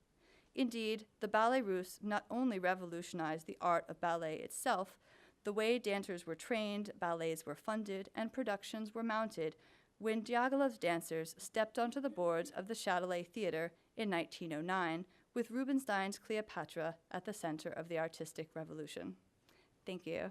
Indeed, the Ballets Russes not only revolutionized the art of ballet itself, the way dancers were trained, ballets were funded, and productions were mounted when Diaghilev's dancers stepped onto the boards of the Châtelet Theatre in 1909, with Rubinstein's Cleopatra at the center of the artistic revolution. Thank you.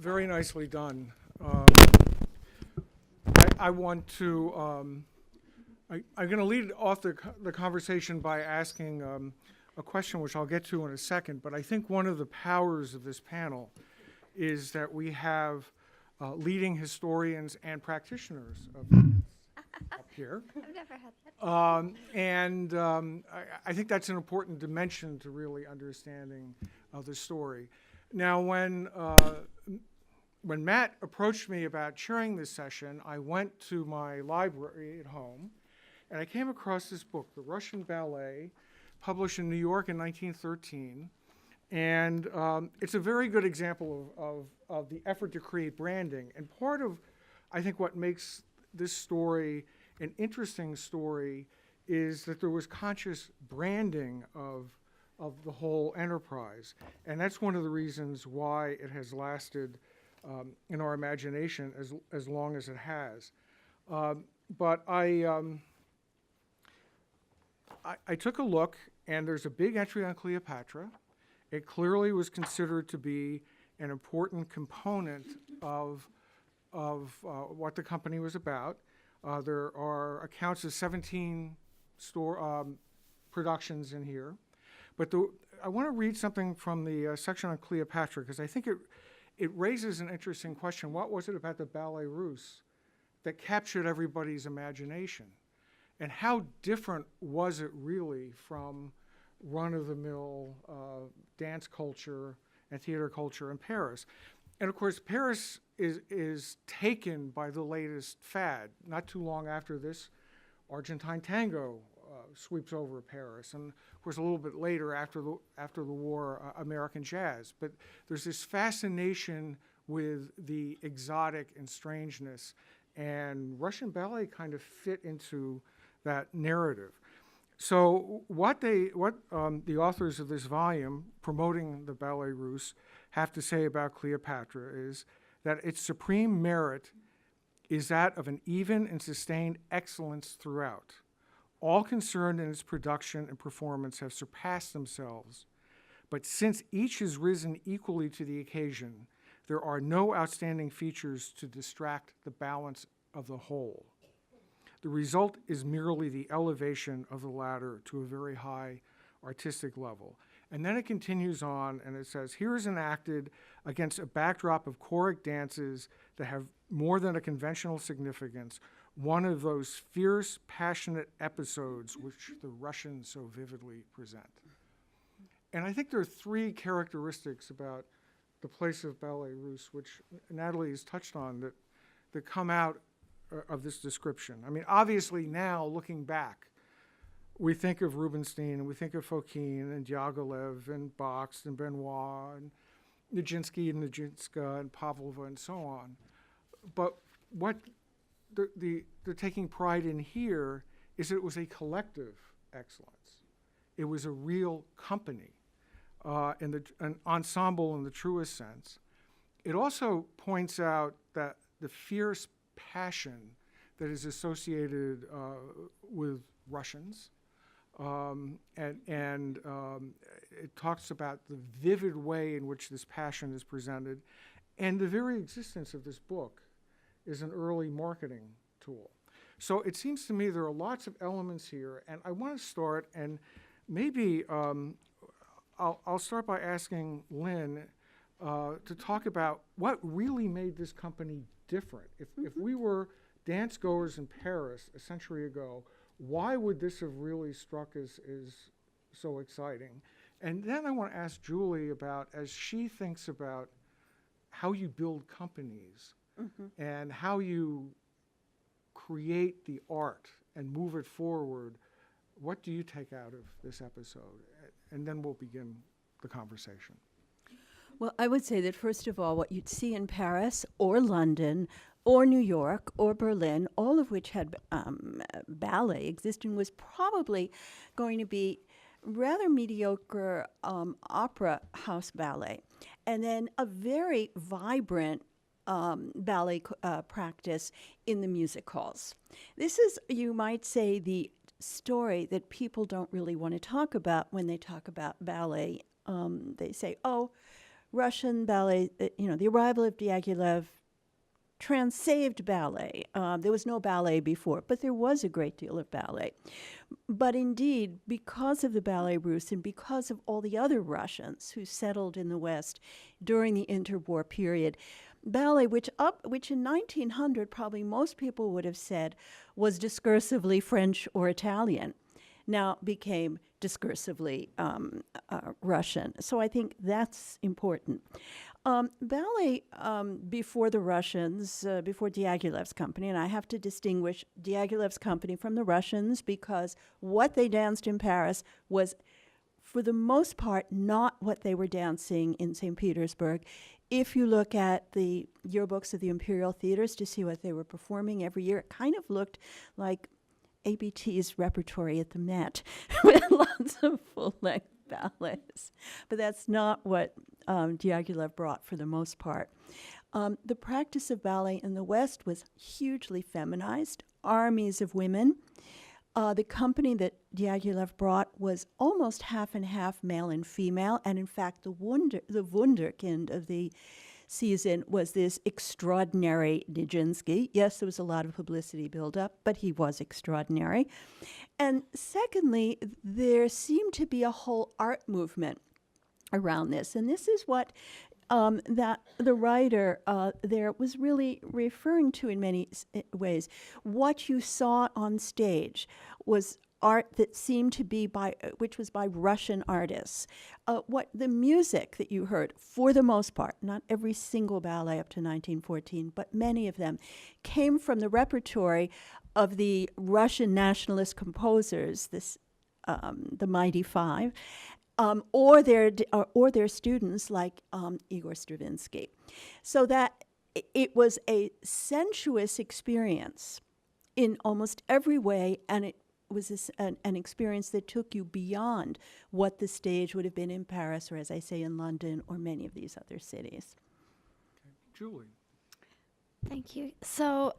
Very nicely done. I want to, I'm going to lead off the conversation by asking a question which I'll get to in a second, but I think one of the powers of this panel is that we have leading historians and practitioners of up here. I've never had that. I think that's an important dimension to really understanding the story. Now, when Matt approached me about chairing this session, I went to my library at home, and I came across this book, The Russian Ballet, published in New York in 1913. And it's a very good example of the effort to create branding. And part of, I think, what makes this story an interesting story is that there was conscious branding of the whole enterprise. And that's one of the reasons why it has lasted in our imagination as long as it has. But I took a look, and there's a big entry on Cleopatra. It clearly was considered to be an important component of what the company was about. There are accounts of 17 productions in here. But I want to read something from the section on Cleopatra, because I think it raises an interesting question. What was it about the Ballets Russes that captured everybody's imagination? And how different was it really from run-of-the-mill dance culture and theater culture in Paris? And of course, Paris is taken by the latest fad. Not too long after this, Argentine tango sweeps over Paris, and of course a little bit later after the war, American jazz. But there's this fascination with the exotic and strangeness, and Russian ballet kind of fit into that narrative. So what the authors of this volume promoting the Ballets Russes have to say about Cleopatra is that its supreme merit is that of an even and sustained excellence throughout. All concerned in its production and performance have surpassed themselves, but since each has risen equally to the occasion, there are no outstanding features to distract the balance of the whole. The result is merely the elevation of the latter to a very high artistic level. And then it continues on, and it says, here is enacted against a backdrop of choric dances that have more than a conventional significance, one of those fierce, passionate episodes which the Russians so vividly present. And I think there are three characteristics about the place of Ballets Russes, which Natalie has touched on, that come out of this description. I mean, obviously now, looking back, we think of Rubinstein, and we think of Fokine, and Diaghilev, and Bax, and Benoit, and Nijinska, and Pavlova, and so on. But what they're taking pride in here is that it was a collective excellence. It was a real company, an ensemble in the truest sense. It also points out that the fierce passion that is associated with Russians, and it talks about the vivid way in which this passion is presented, and the very existence of this book is an early marketing tool. So it seems to me there are lots of elements here, and I want to start, and maybe I'll start by asking Lynn to talk about what really made this company different. If we were dance goers in Paris a century ago, why would this have really struck as so exciting? And then I want to ask Julie about, as she thinks about how you build companies and how you create the art and move it forward, what do you take out of this episode? And then we'll begin the conversation. Well, I would say that, first of all, what you'd see in Paris or London or New York or Berlin, all of which had ballet existing, was probably going to be rather mediocre opera house ballet, and then a very vibrant ballet practice in the music halls. This is, you might say, the story that people don't really want to talk about when they talk about ballet. They say, oh, Russian ballet, the arrival of Diaghilev saved ballet. There was no ballet before, but there was a great deal of ballet. But indeed, because of the Ballets Russes and because of all the other Russians who settled in the West during the interwar period, ballet, which in 1900 probably most people would have said was discursively French or Italian, now became discursively Russian. So I think that's important. Ballet, before the Russians, before Diaghilev's company, and I have to distinguish Diaghilev's company from the Russians because what they danced in Paris was, for the most part, not what they were dancing in St. Petersburg. If you look at the yearbooks of the Imperial Theaters to see what they were performing every year, it kind of looked like ABT's repertory at the Met with lots of full-length ballets. But that's not what Diaghilev brought for the most part. The practice of ballet in the West was hugely feminized, armies of women. The company that Diaghilev brought was almost half and half male and female, and in fact the wunderkind of the season was this extraordinary Nijinska. Yes, there was a lot of publicity build-up, but he was extraordinary. And secondly, there seemed to be a whole art movement around this, and this is what that the writer there was really referring to in many ways. What you saw on stage was art that seemed to be which was by Russian artists. What the music that you heard, for the most part, not every single ballet up to 1914, but many of them, came from the repertory of the Russian nationalist composers, the Mighty Five, or their students like Igor Stravinsky. So that it was a sensuous experience in almost every way, and it was an experience that took you beyond what the stage would have been in Paris, or as I say, in London, or many of these other cities. Julie. Thank you. So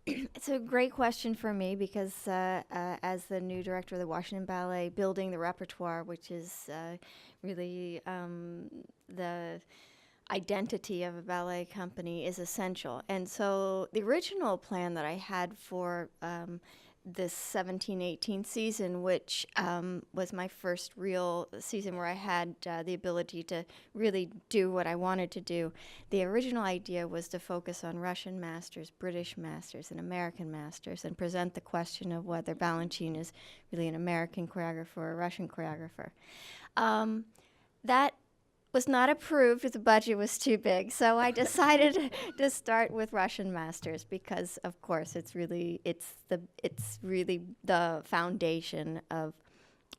it's a great question for me because as the new director of the Washington Ballet, building the repertoire, which is really the identity of a ballet company, is essential. And so the original plan that I had for this 17-18 season, which was my first real season where I had the ability to really do what I wanted to do. The original idea was to focus on Russian masters, British masters, and American masters, and present the question of whether Balanchine is really an American choreographer or a Russian choreographer. That was not approved. The budget was too big, so I decided to start with Russian masters because, of course, it's really the foundation of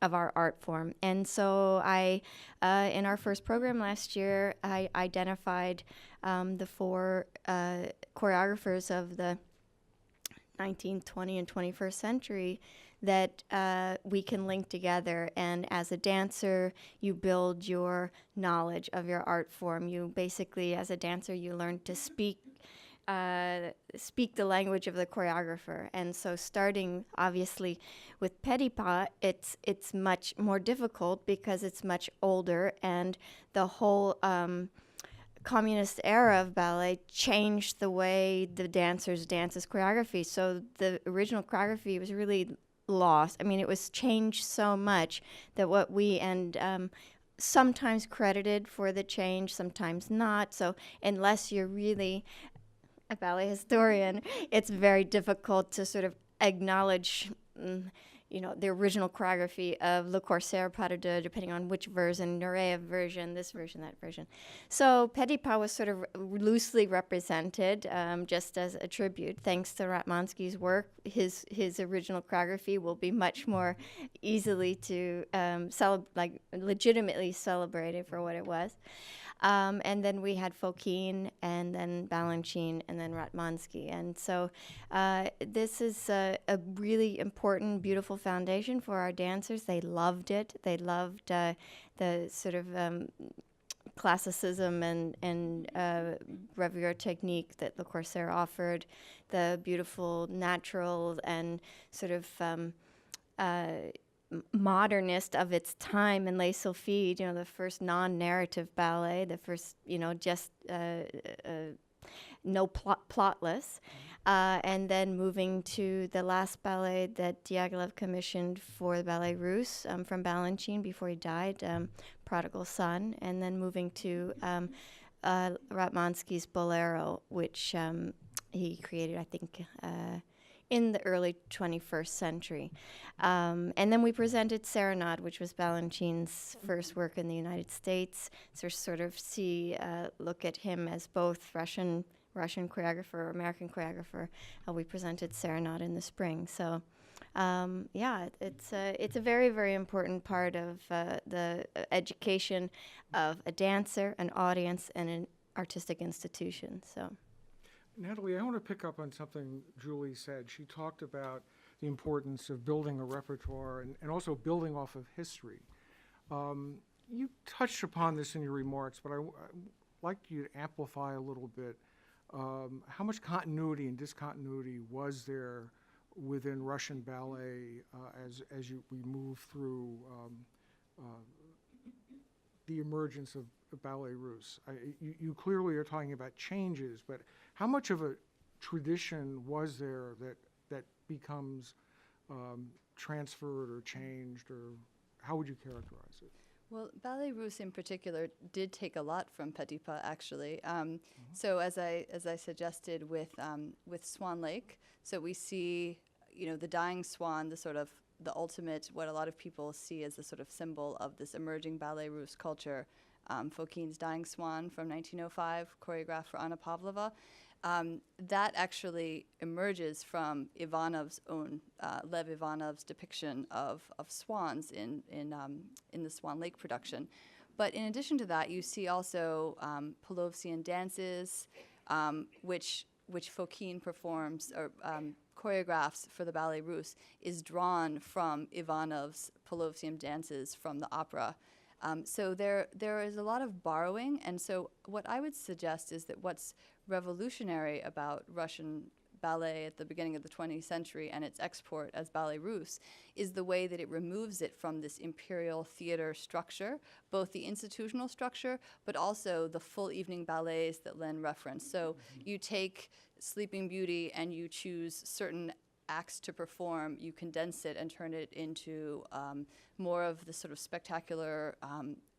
our art form. And so I, in our first program last year, I identified the four choreographers of the 19th, 20th, and 21st century that we can link together. And as a dancer, you build your knowledge of your art form. You basically, as a dancer, you learn to speak the language of the choreographer. And so starting, obviously, with Petipa, it's much more difficult because it's much older, and the whole communist era of ballet changed the way the dancers dances choreography. So the original choreography was really lost. I mean, it was changed so much that what we sometimes credited for the change, sometimes not. So unless you're really a ballet historian, it's very difficult to sort of acknowledge the original choreography of Le Corsaire, Pas de Deux, depending on which version, Nureyev version, this version, that version. So Petipa was sort of loosely represented just as a tribute. Thanks to Ratmansky's work, his original choreography will be much more easily to legitimately celebrated for what it was. And then we had Fokine, and then Balanchine, and then Ratmansky. And so this is a really important, beautiful foundation for our dancers. They loved it. They loved the sort of classicism and bravure technique that Le Corsaire offered, the beautiful natural and sort of modernist of its time in Les Sylphides, the first non-narrative ballet, the first, just no plotless. And then moving to the last ballet that Diaghilev commissioned for the Ballet Russe from Balanchine before he died, Prodigal Son, and then moving to Ratmansky's Bolero, which he created, I think, in the early 21st century. And then we presented Serenade, which was Balanchine's first work in the United States. So sort of look at him as both Russian choreographer, American choreographer. We presented Serenade in the spring. So, it's a very, very important part of the education of a dancer, an audience, and an artistic institution. So, Natalie, I want to pick up on something Julie said. She talked about the importance of building a repertoire and also building off of history. You touched upon this in your remarks, but I'd like you to amplify a little bit. How much continuity and discontinuity was there within Russian ballet as we move through the emergence of Ballet Russe? You clearly are talking about changes, but how much of a tradition was there that becomes transferred or changed, or how would you characterize it? Well, Ballet Russe in particular did take a lot from Petipa, actually. So as I suggested with Swan Lake, so we see, the dying swan, the ultimate, what a lot of people see as the sort of symbol of this emerging Ballet Russe culture. Fokin's Dying Swan from 1905, choreographed for Anna Pavlova. That actually emerges from Ivanov's own, Lev Ivanov's depiction of swans in the Swan Lake production. But in addition to that, you see also Polovtsian dances, which Fokin performs or choreographs for the Ballet Russe, is drawn from Ivanov's Polovtsian dances from the opera. So there is a lot of borrowing, and so what I would suggest is that what's revolutionary about Russian ballet at the beginning of the 20th century and its export as Ballet Russe is the way that it removes it from this imperial theater structure, both the institutional structure, but also the full evening ballets that Lynn referenced. So you take Sleeping Beauty and you choose certain acts to perform, you condense it and turn it into more of the sort of spectacular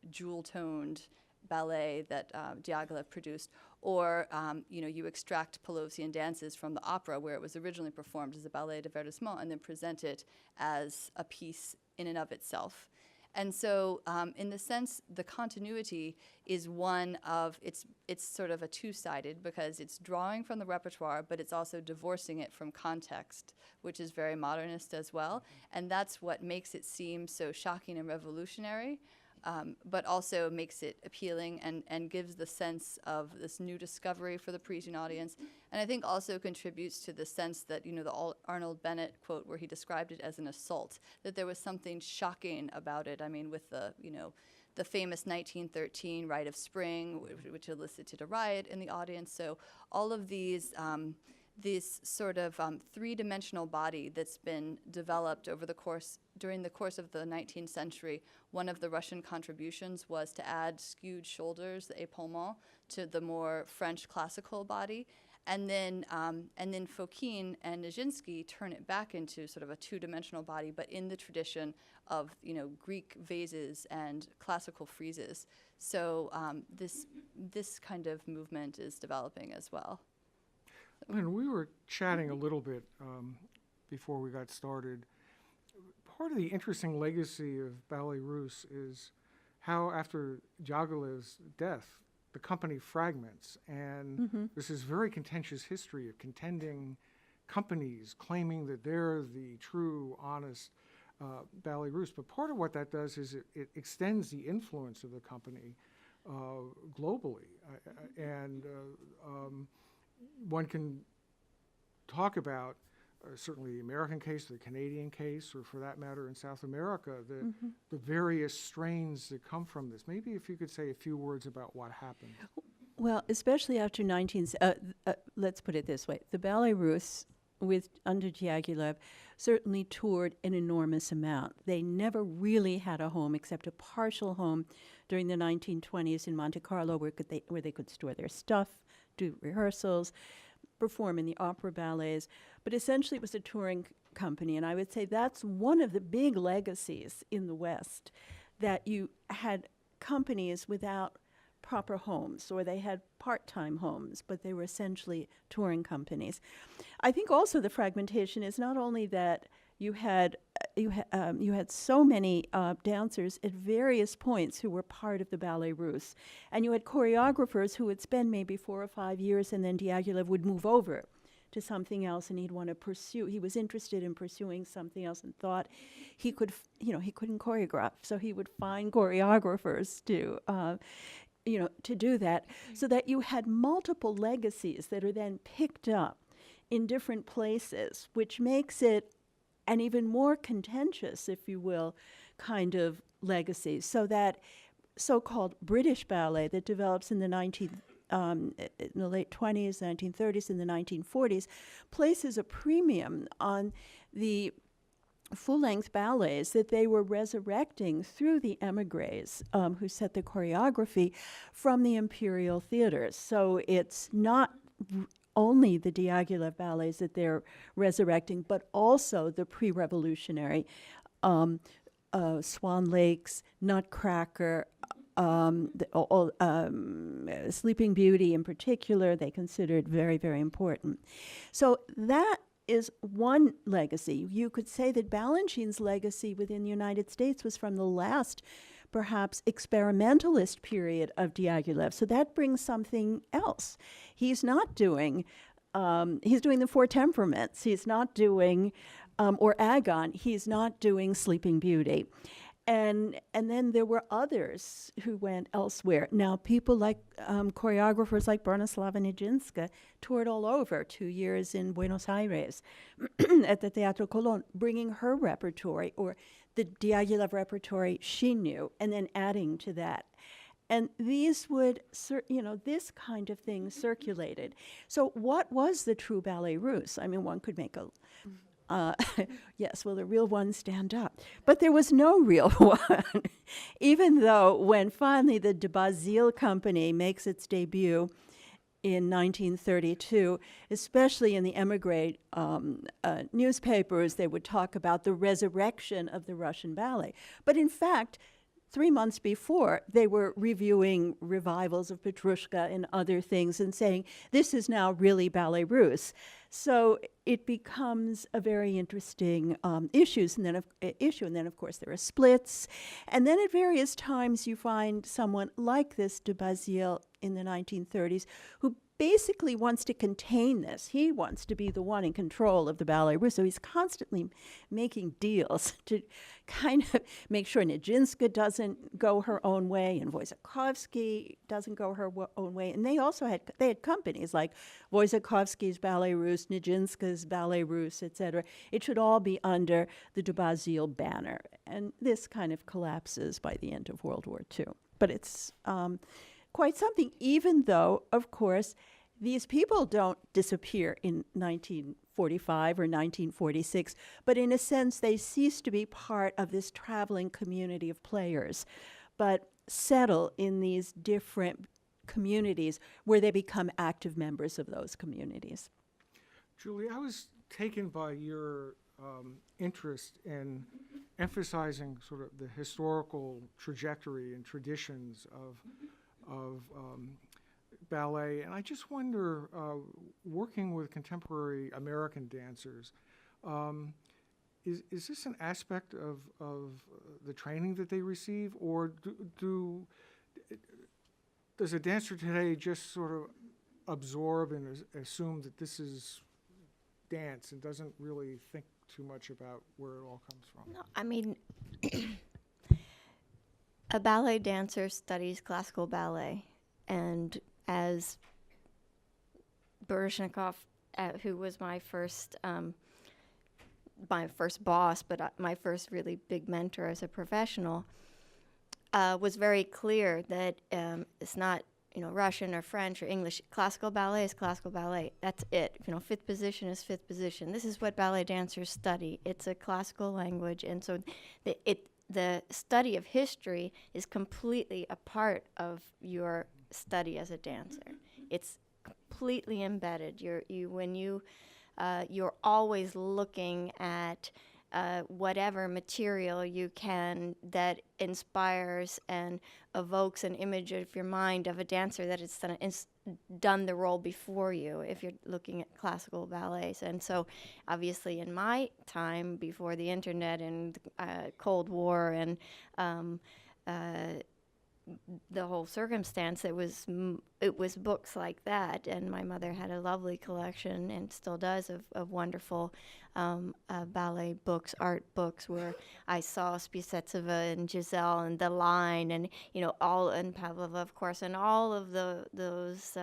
jewel-toned ballet that Diaghilev produced, or you extract Polovtsian dances from the opera where it was originally performed as a ballet divertissement and then present it as a piece in and of itself. And so, in the sense, the continuity is one of, it's sort of a two-sided, because it's drawing from the repertoire, but it's also divorcing it from context, which is very modernist as well. And that's what makes it seem so shocking and revolutionary, but also makes it appealing and gives the sense of this new discovery for the Parisian audience. And I think also contributes to the sense that, the Arnold Bennett quote where he described it as an assault, that there was something shocking about it. I mean, with the famous 1913 Rite of Spring, which elicited a riot in the audience. So all of these, this sort of three-dimensional body that's been developed during the course of the 19th century. One of the Russian contributions was to add skewed shoulders, the épaulement, to the more French classical body. And then Fokin and Nijinska turn it back into sort of a two-dimensional body, but in the tradition of Greek vases and classical friezes. So this kind of movement is developing as well. Lynn, we were chatting a little bit before we got started. Part of the interesting legacy of Ballet Russe is how after Diaghilev's death, the company fragments, and there's this very contentious history of contending companies claiming that they're the true, honest Ballet Russe. But part of what that does is it extends the influence of the company globally. One can talk about certainly the American case, the Canadian case, or for that matter in South America, the various strains that come from this. Maybe if you could say a few words about what happened. Well, especially after let's put it this way. The Ballet Russe under Diaghilev certainly toured an enormous amount. They never really had a home except a partial home during the 1920s in Monte Carlo where they could store their stuff, do rehearsals, perform in the opera ballets. But essentially it was a touring company, and I would say that's one of the big legacies in the West, that you had companies without proper homes, or they had part-time homes, but they were essentially touring companies. I think also the fragmentation is not only that you had so many dancers at various points who were part of the Ballet Russe, and you had choreographers who would spend maybe 4 or 5 years, and then Diaghilev would move over to something else, and he'd want to pursue. He was interested in pursuing something else, and thought he could, he couldn't choreograph, so he would find choreographers to do that, so that you had multiple legacies that are then picked up in different places, which makes it an even more contentious, if you will, kind of legacy. So that so-called British ballet that develops in the late 20s, 1930s, and the 1940s places a premium on the full-length ballets that they were resurrecting through the émigrés who set the choreography from the imperial theaters. So it's not only the Diaghilev ballets that they're resurrecting, but also the pre-revolutionary Swan Lakes, Nutcracker, Sleeping Beauty in particular, they considered very, very important. So that is one legacy. You could say that Balanchine's legacy within the United States was from the last, perhaps, experimentalist period of Diaghilev. So that brings something else. He's not doing, he's doing the Four Temperaments. He's not doing, or Agon, he's not doing Sleeping Beauty. And then there were others who went elsewhere. Now, people like choreographers like Bronislava Nijinska toured all over, 2 years in Buenos Aires at the Teatro Colón, bringing her repertory, or the Diaghilev repertory she knew, and then adding to that. And these would, this kind of thing circulated. So what was the true Ballet Russe? I mean, one could make a... yes, well, the real ones stand up. But there was no real one, even though when finally the de Basile company makes its debut in 1932, especially in the émigré newspapers, they would talk about the resurrection of the Russian ballet. But in fact, 3 months before, they were reviewing revivals of Petrushka and other things and saying, this is now really Ballet Russe. So it becomes a very interesting issue. And then, of course, there are splits. And then at various times, you find someone like this de Basile in the 1930s who basically wants to contain this. He wants to be the one in control of the Ballet Russe. So he's constantly making deals to kind of make sure Nijinska doesn't go her own way and Wojciechowski doesn't go her own way. And they also had companies like Wojciechowski's Ballet Russe, Nijinska's Ballet Russe, etc. It should all be under the de Basile banner. And this kind of collapses by the end of World War II. But it's quite something, even though, of course, these people don't disappear in 1945 or 1946, but in a sense they cease to be part of this traveling community of players, but settle in these different communities where they become active members of those communities. Julie, I was taken by your interest in emphasizing sort of the historical trajectory and traditions of ballet, and I just wonder, working with contemporary American dancers, is this an aspect of the training that they receive, or does a dancer today just sort of absorb and assume that this is dance and doesn't really think too much about where it all comes from? No, I mean, a ballet dancer studies classical ballet, and as Baryshnikov, who was my first boss, but my first really big mentor as a professional, was very clear that it's not Russian or French or English. Classical ballet is classical ballet. That's it. Fifth position is fifth position. This is what ballet dancers study. It's a classical language, and so the study of history is completely a part of your study as a dancer. It's completely embedded. You're always looking at whatever material you can that inspires and evokes an image of your mind of a dancer that has done the role before you, if you're looking at classical ballets. And so obviously in my time before the internet and Cold War and the whole circumstance, it was books like that, and my mother had a lovely collection and still does of wonderful ballet books, art books, where I saw Spisetsova and Giselle and The Line and all, and Pavlova, of course, and all of those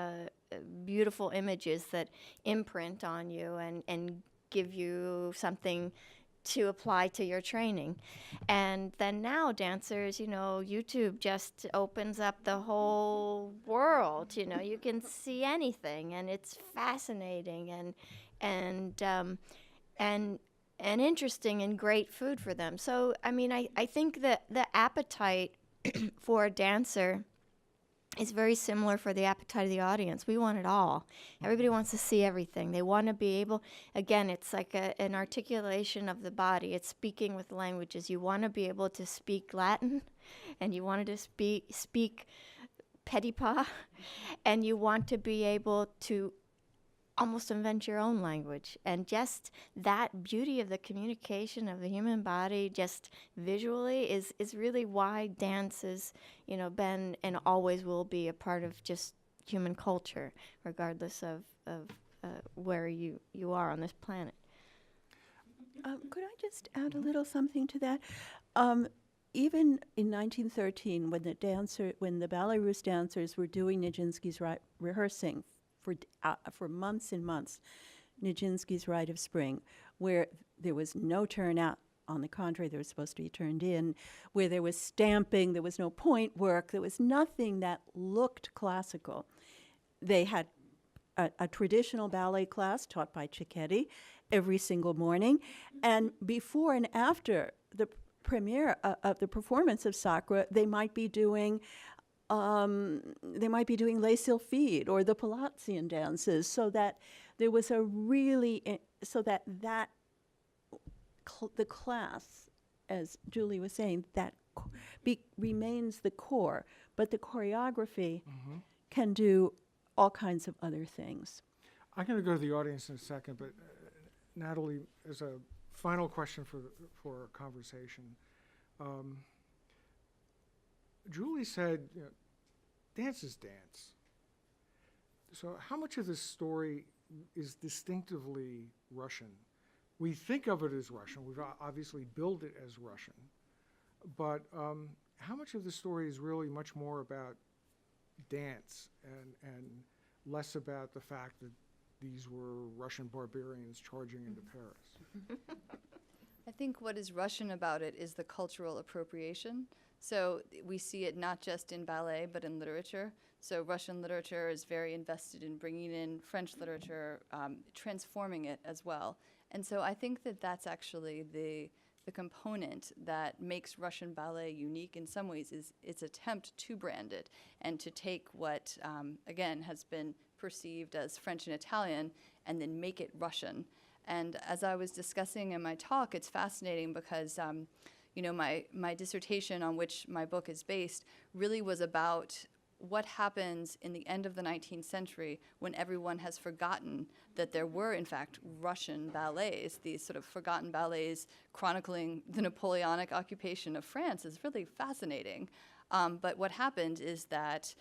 beautiful images that imprint on you and give you something to apply to your training. And then now dancers, YouTube just opens up the whole world. You can see anything, and it's fascinating and interesting and great food for them. So I think that the appetite for a dancer is very similar for the appetite of the audience. We want it all. Everybody wants to see everything. They want to be able, again, it's like an articulation of the body. It's speaking with languages. You want to be able to speak Latin, and you wanted to speak petit pas, and you want to be able to almost invent your own language. And just that beauty of the communication of the human body, just visually, is really why dance has been and always will be a part of just human culture, regardless of where you are on this planet. Could I just add a little something to that? Even in 1913, when the Ballet Russe dancers were doing Nijinski's rehearsing for months and months, Nijinski's Rite of Spring, where there was no turnout. On the contrary, they were supposed to be turned in, where there was stamping, there was no point work, there was nothing that looked classical. They had a traditional ballet class taught by Cicchetti every single morning, and before and after the premiere of the performance of Sacre, they might be doing Les Sylphides or the Palazzian dances, so that there was a really, the class, as Julie was saying, that remains the core, but the choreography can do all kinds of other things. I'm going to go to the audience in a second, but Natalie, as a final question for our conversation, Julie said, dance is dance. So how much of this story is distinctively Russian? We think of it as Russian. We've obviously billed it as Russian. But how much of the story is really much more about dance and less about the fact that these were Russian barbarians charging into Paris? I think what is Russian about it is the cultural appropriation. So we see it not just in ballet, but in literature. So Russian literature is very invested in bringing in French literature, transforming it as well. And so I think that that's actually the component that makes Russian ballet unique in some ways, is its attempt to brand it and to take what, again, has been perceived as French and Italian and then make it Russian. And as I was discussing in my talk, it's fascinating because my dissertation on which my book is based really was about what happens in the end of the 19th century when everyone has forgotten that there were, in fact, Russian ballets. These sort of forgotten ballets chronicling the Napoleonic occupation of France is really fascinating. But what happened is that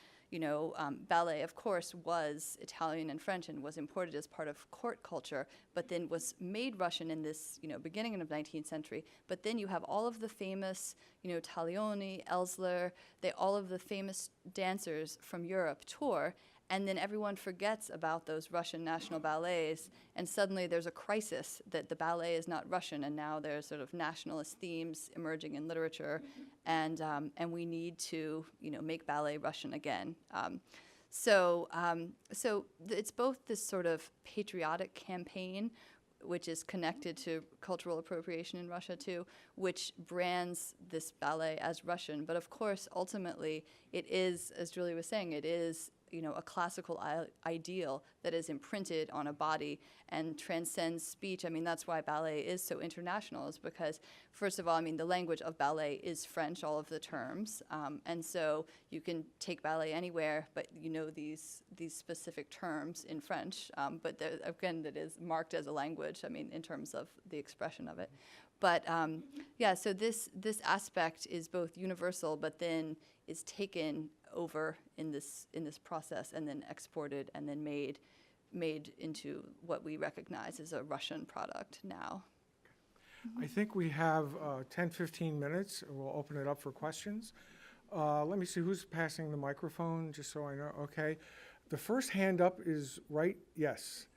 ballet, of course, was Italian and French and was imported as part of court culture, but then was made Russian in this, beginning of the 19th century. But then you have all of the famous, Taglioni, Elsler, all of the famous dancers from Europe tour, and then everyone forgets about those Russian national ballets, and suddenly there's a crisis that the ballet is not Russian, and now there's sort of nationalist themes emerging in literature, and we need to, make ballet Russian again. It's both this sort of patriotic campaign, which is connected to cultural appropriation in Russia too, which brands this ballet as Russian. But of course, ultimately, it is, as Julie was saying, it is, you know, a classical ideal that is imprinted on a body and transcends speech. I mean, that's why ballet is so international, is because, first of all, I mean, the language of ballet is French, all of the terms. And so you can take ballet anywhere, but you know these specific terms in French. But again, that is marked as a language, I mean, in terms of the expression of it. But yeah, so this aspect is both universal, but then is taken over in this process and then exported and then made into what we recognize as a Russian product now. I think we have 10, 15 minutes, and we'll open it up for questions. Let me see who's passing the microphone, just so I know. Okay. The first hand up is right. Yes.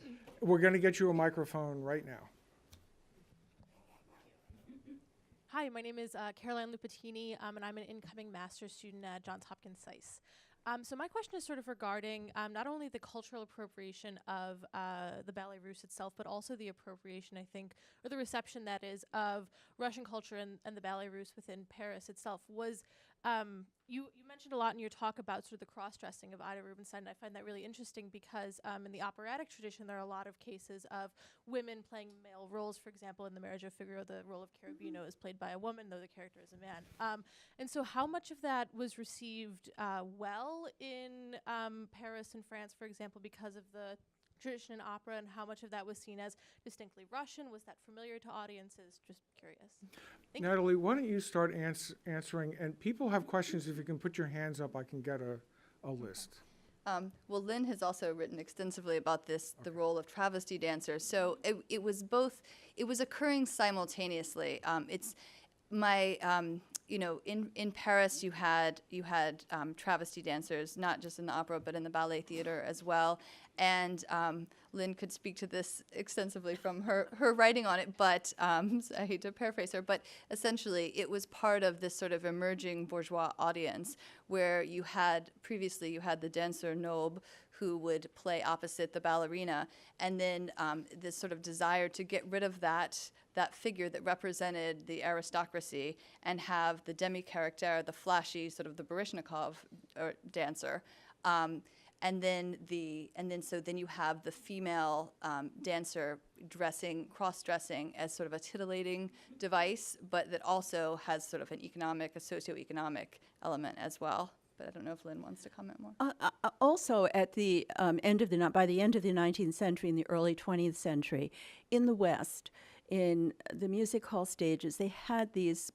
We're going to get you a microphone right now. Hi, my name is Caroline Lupatini, and I'm an incoming master's student at Johns Hopkins SAIS. So my question is sort of regarding not only the cultural appropriation of the Ballet Russe itself, but also the appropriation, I think, or the reception, that is, of Russian culture and the Ballet Russe within Paris itself. Was you mentioned a lot in your talk about sort of the cross-dressing of Ida Rubinstein, and I find that really interesting because in the operatic tradition, there are a lot of cases of women playing male roles. For example, in The Marriage of Figaro, the role of Cherubino is played by a woman, though the character is a man. And so how much of that was received well in Paris and France, for example, because of the tradition in opera, and how much of that was seen as distinctly Russian? Was that familiar to audiences? Just curious. Natalie, why don't you start answering? And people have questions. If you can put your hands up, I can get a list. Well, Lynn has also written extensively about this, the role of travesty dancers. So it was both, it was occurring simultaneously. It's my, you know, in Paris you had travesty dancers, not just in the opera, but in the ballet theater as well. And Lynn could speak to this extensively from her writing on it, but I hate to paraphrase her, but essentially it was part of this sort of emerging bourgeois audience where previously you had the dancer noble who would play opposite the ballerina, and then this sort of desire to get rid of that figure that represented the aristocracy and have the demi-caractère, the flashy sort of the Baryshnikov dancer. And then you have the female dancer cross-dressing as sort of a tittillating device, but that also has sort of a socioeconomic element as well. But I don't know if Lynn wants to comment more. Also, at the by the end of the 19th century and the early 20th century, in the West, in the music hall stages, they had these,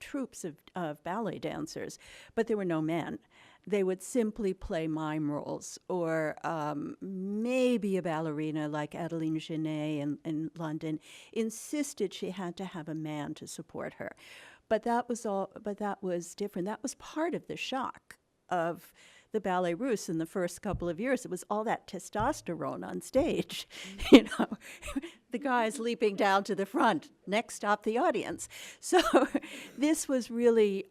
troops of ballet dancers, but there were no men. They would simply play mime roles, or maybe a ballerina like Adeline Genet in London insisted she had to have a man to support her. But that was all. But that was different. That was part of the shock of the Ballet Russe in the first couple of years. It was all that testosterone on stage, the guys leaping down to the front. Next stop, the audience. So this was really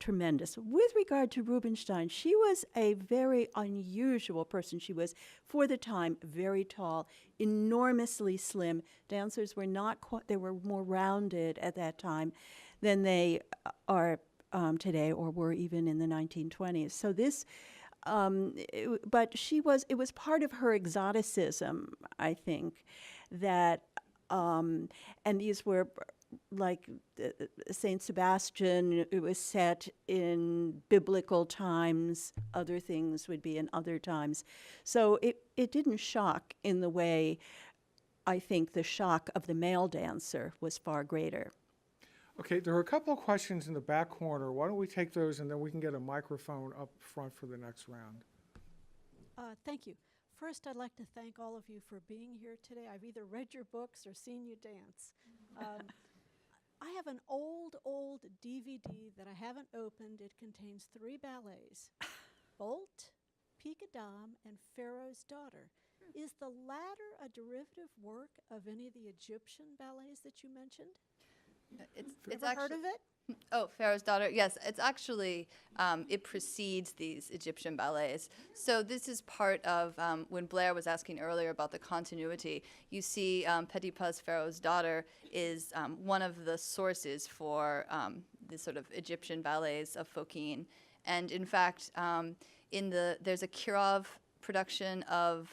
tremendous. With regard to Rubinstein, she was a very unusual person. She was, for the time, very tall, enormously slim. Dancers were not quite, they were more rounded at that time than they are today, or were even in the 1920s. So this, but it was part of her exoticism, I think, that, and these were like Saint Sebastian, it was set in biblical times, other things would be in other times. So it didn't shock in the way I think the shock of the male dancer was far greater. Okay, there are a couple of questions in the back corner. Why don't we take those, and then we can get a microphone up front for the next round. Thank you. First, I'd like to thank all of you for being here today. I've either read your books or seen you dance. I have an old DVD that I haven't opened. It contains 3 ballets, Bolt, Pique-Dame, and Pharaoh's Daughter. Is the latter a derivative work of any of the Egyptian ballets that you mentioned? It's Ever heard of it? Oh, Pharaoh's Daughter. Yes, it's actually, it precedes these Egyptian ballets. So this is part of when Blair was asking earlier about the continuity. You see Petipa's Pharaoh's Daughter is one of the sources for the sort of Egyptian ballets of Fokine. And in fact, there's a Kirov production of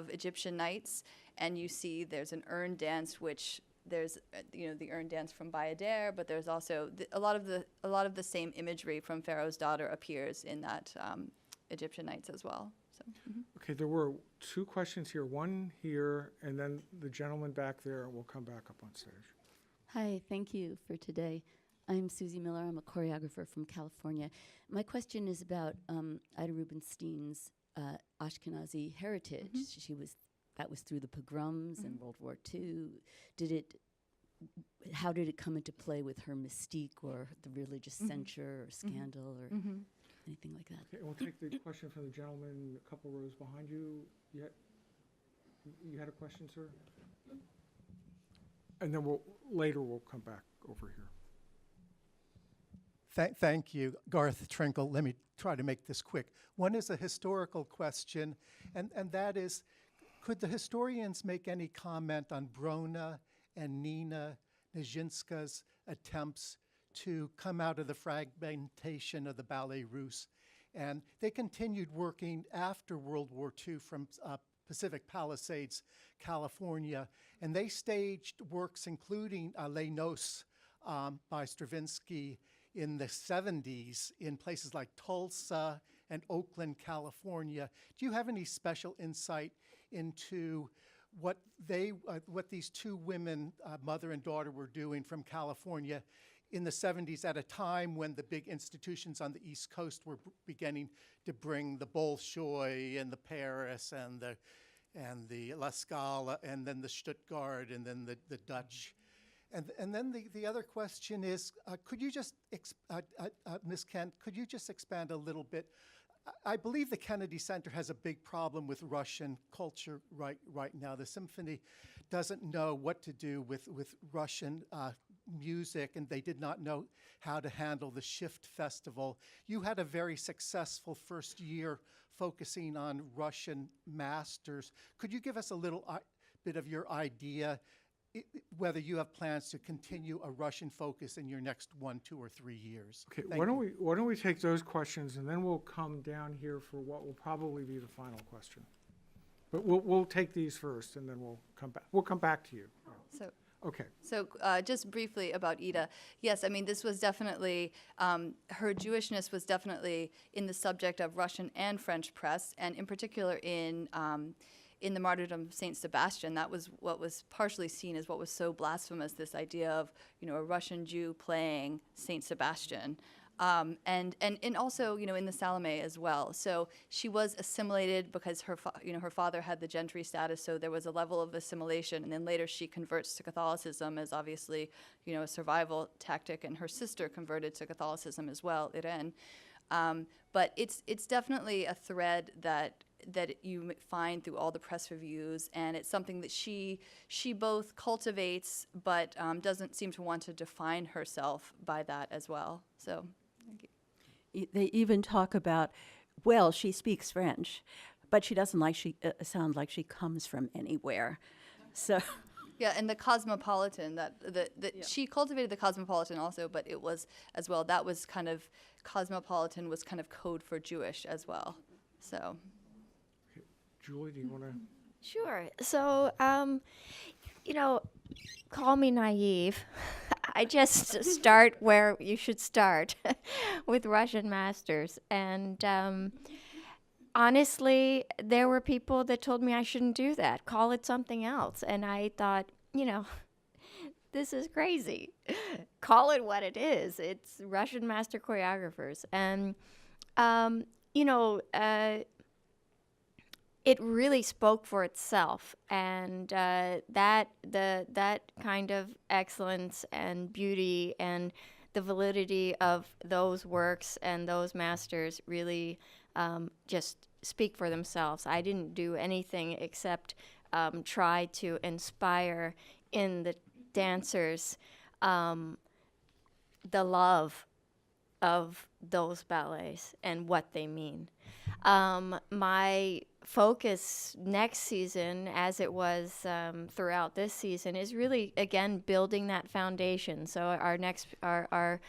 Egyptian Nights, and you see there's an urn dance, which there's the urn dance from Bayadere, but there's also a lot of the same imagery from Pharaoh's Daughter appears in that Egyptian Nights as well. So, Okay, there were two questions here, one here, and then the gentleman back there, and we'll come back up on stage. Hi, thank you for today. I'm Susie Miller. I'm a choreographer from California. My question is about Ida Rubinstein's Ashkenazi heritage. That was through the pogroms in World War II. How did it come into play with her mystique or the religious censure or scandal or anything like that? Okay, we'll take the question from the gentleman a couple rows behind you. You had a question, sir? And then later we'll come back over here. Thank you, Garth Trinkle. Let me try to make this quick. One is a historical question, and that is, could the historians make any comment on Brona and Nina Nijinska's attempts to come out of the fragmentation of the Ballet Russe? And they continued working after World War II from Pacific Palisades, California, and they staged works including Les Noces by Stravinsky in the 70s in places like Tulsa and Oakland, California. Do you have any special insight into what these two women, mother and daughter, were doing from California in the 70s at a time when the big institutions on the East Coast were beginning to bring the Bolshoi and the Paris and the La Scala and then the Stuttgart and then the Dutch? And then the other question is, could you just, Ms. Kent, could you just expand a little bit? I believe the Kennedy Center has a big problem with Russian culture right now. The symphony doesn't know what to do with Russian music, and they did not know how to handle the Shift Festival. You had a very successful first year focusing on Russian masters. Could you give us a little bit of your idea whether you have plans to continue a Russian focus in your next 1, 2, or 3 years? Okay, Thank why don't we take those questions, and then we'll come down here for what will probably be the final question. But we'll take these first, and then we'll come back. We'll come back to you. so Okay. So just briefly about Ida. Yes, I mean, this was definitely, her Jewishness was definitely in the subject of Russian and French press, and in particular in the martyrdom of Saint Sebastian. That was what was partially seen as what was so blasphemous, this idea of, a Russian Jew playing Saint Sebastian. And also, in the Salome as well. So she was assimilated because her father had the gentry status, so there was a level of assimilation. And then later she converts to Catholicism as obviously, a survival tactic, and her sister converted to Catholicism as well, Irene. But it's definitely a thread that you find through all the press reviews, and it's something that she both cultivates, but doesn't seem to want to define herself by that as well. So. Thank you. They even talk about, well, she speaks French, but she doesn't sound like she comes from anywhere. So, yeah, and the cosmopolitan she cultivated the cosmopolitan also, but it was as well. That was kind of cosmopolitan was kind of code for Jewish as well. So, Okay. Julie, do you want to? Sure. So, call me naive. I just start where you should start with Russian masters. And honestly, there were people that told me I shouldn't do that. Call it something else. And I thought, this is crazy. Call it what it is. It's Russian master choreographers. And, it really spoke for itself, and that kind of excellence and beauty and the validity of those works and those masters really just speak for themselves. I didn't do anything except try to inspire in the dancers the love of those ballets and what they mean. My focus next season, as it was throughout this season, is really, again, building that foundation. So our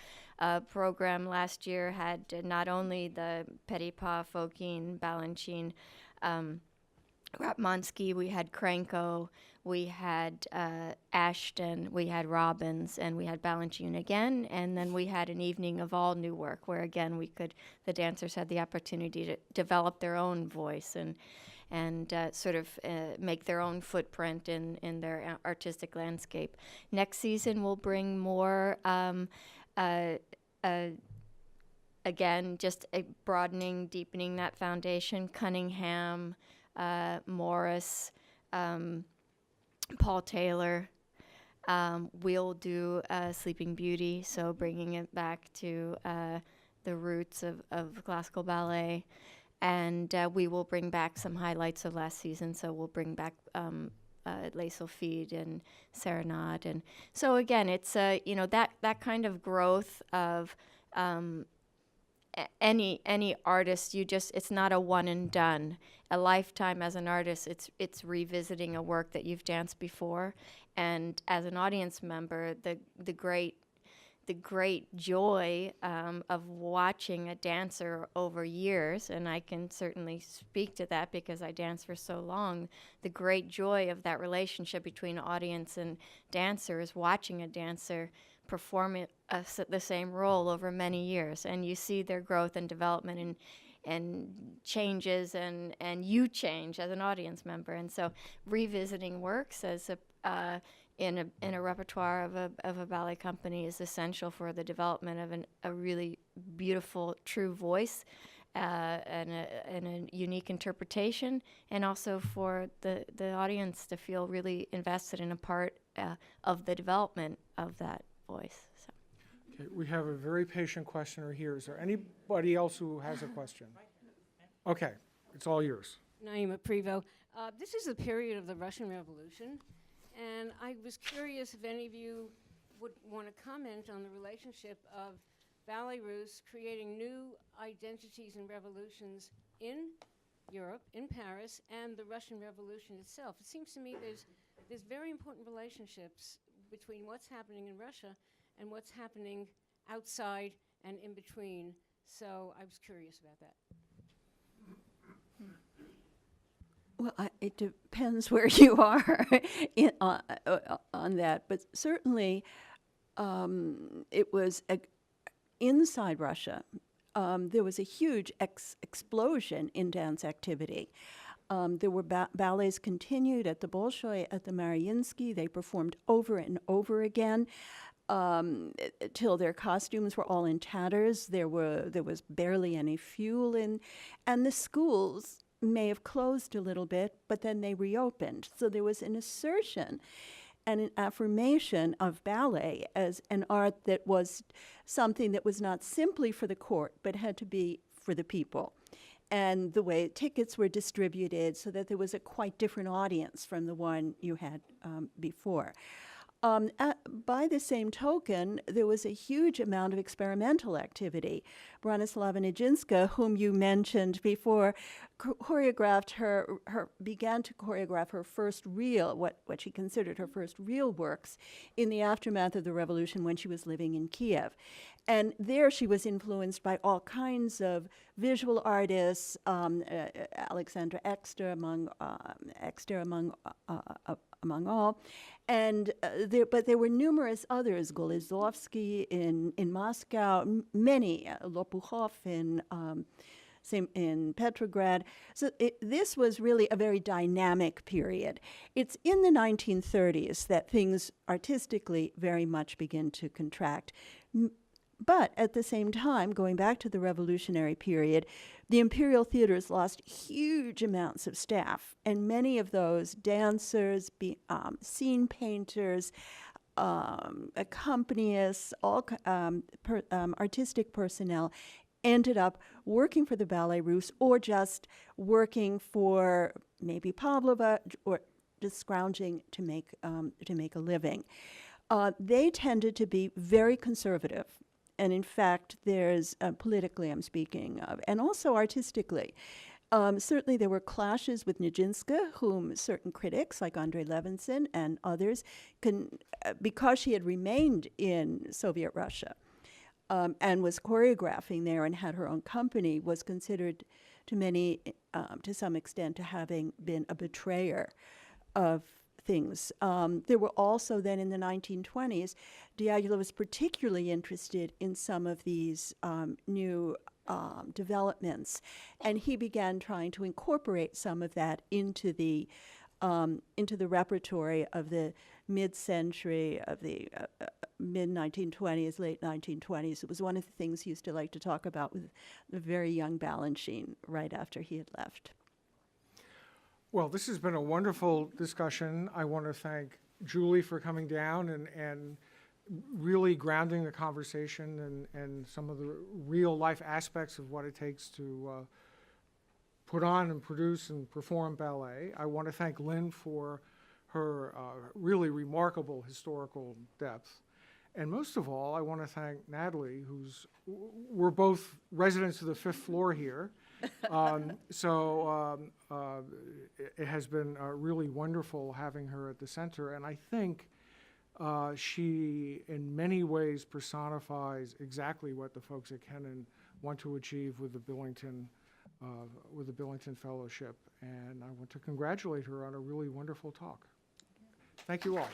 program last year had not only the Petipa, Fokin, Balanchine, Ratmansky, we had Krenko, we had Ashton, we had Robbins, and we had Balanchine again, and then we had an evening of all new work where again the dancers had the opportunity to develop their own voice and sort of make their own footprint in their artistic landscape. Next season we'll bring more, again, just broadening, deepening that foundation. Cunningham, Morris, Paul Taylor. We'll do Sleeping Beauty, so bringing it back to the roots of classical ballet. And we will bring back some highlights of last season, so we'll bring back Les Sophies and Serenade. And so again, it's that kind of growth of any artist. It's not a one and done. A lifetime as an artist, it's revisiting a work that you've danced before, and as an audience member, the great joy of watching a dancer over years, and I can certainly speak to that because I danced for so long. The great joy of that relationship between audience and dancer is watching a dancer perform the same role over many years, and you see their growth and development and changes, and you change as an audience member. And so revisiting works as in a repertoire of a ballet company is essential for the development of a really beautiful, true voice and a unique interpretation, and also for the audience to feel really invested in a part of the development of that voice. So. Okay, we have a very patient questioner here. Is there anybody else who has a question? Okay, it's all yours. Naima Prevo. This is the period of the Russian Revolution, and I was curious if any of you would want to comment on the relationship of Ballet Russe creating new identities and revolutions in Europe, in Paris, and the Russian Revolution itself. It seems to me there's very important relationships between what's happening in Russia and what's happening outside and in between. So I was curious about that. Well, it depends where you are on that, but certainly it was inside Russia. There was a huge explosion in dance activity. There were ballets continued at the Bolshoi, at the Mariinsky. They performed over and over again till their costumes were all in tatters. There was barely any fuel in, and the schools may have closed a little bit, but then they reopened. So there was an assertion and an affirmation of ballet as an art that was something that was not simply for the court, but had to be for the people. And the way tickets were distributed so that there was a quite different audience from the one you had before. By the same token, there was a huge amount of experimental activity. Bronislava Nijinska, whom you mentioned before, began to choreograph her first real, what she considered her first real works in the aftermath of the revolution when she was living in Kyiv. And there she was influenced by all kinds of visual artists, Alexandra Exter among all. And but there were numerous others, Golizovsky in Moscow, many, Lopukhov in Petrograd. So this was really a very dynamic period. It's in the 1930s that things artistically very much begin to contract. But at the same time, going back to the revolutionary period, the imperial theaters lost huge amounts of staff, and many of those dancers, scene painters, accompanists, all artistic personnel ended up working for the Ballet Russe or just working for maybe Pavlova or just scrounging to make a living. they tended to be very conservative. And in fact, there's, politically I'm speaking of, and also artistically. Certainly there were clashes with Nijinska, whom certain critics, like Andrei Levinson and others, because she had remained in Soviet Russia and was choreographing there and had her own company, was considered to many, to some extent, to having been a betrayer of things. There were also then in the 1920s, Diaghilev was particularly interested in some of these new developments, and he began trying to incorporate some of that into the repertory of the mid-century, of the mid-1920s, late 1920s. It was one of the things he used to like to talk about with the very young Balanchine right after he had left. Well, this has been a wonderful discussion. I want to thank Julie for coming down and really grounding the conversation and some of the real life aspects of what it takes to put on and produce and perform ballet. I want to thank Lynn for her really remarkable historical depth. And most of all, I want to thank Natalie, we're both residents of the 5th floor here. It has been really wonderful having her at the center, and I think she in many ways personifies exactly what the folks at Kennan want to achieve with the Billington Fellowship, and I want to congratulate her on a really wonderful talk. Thank you all.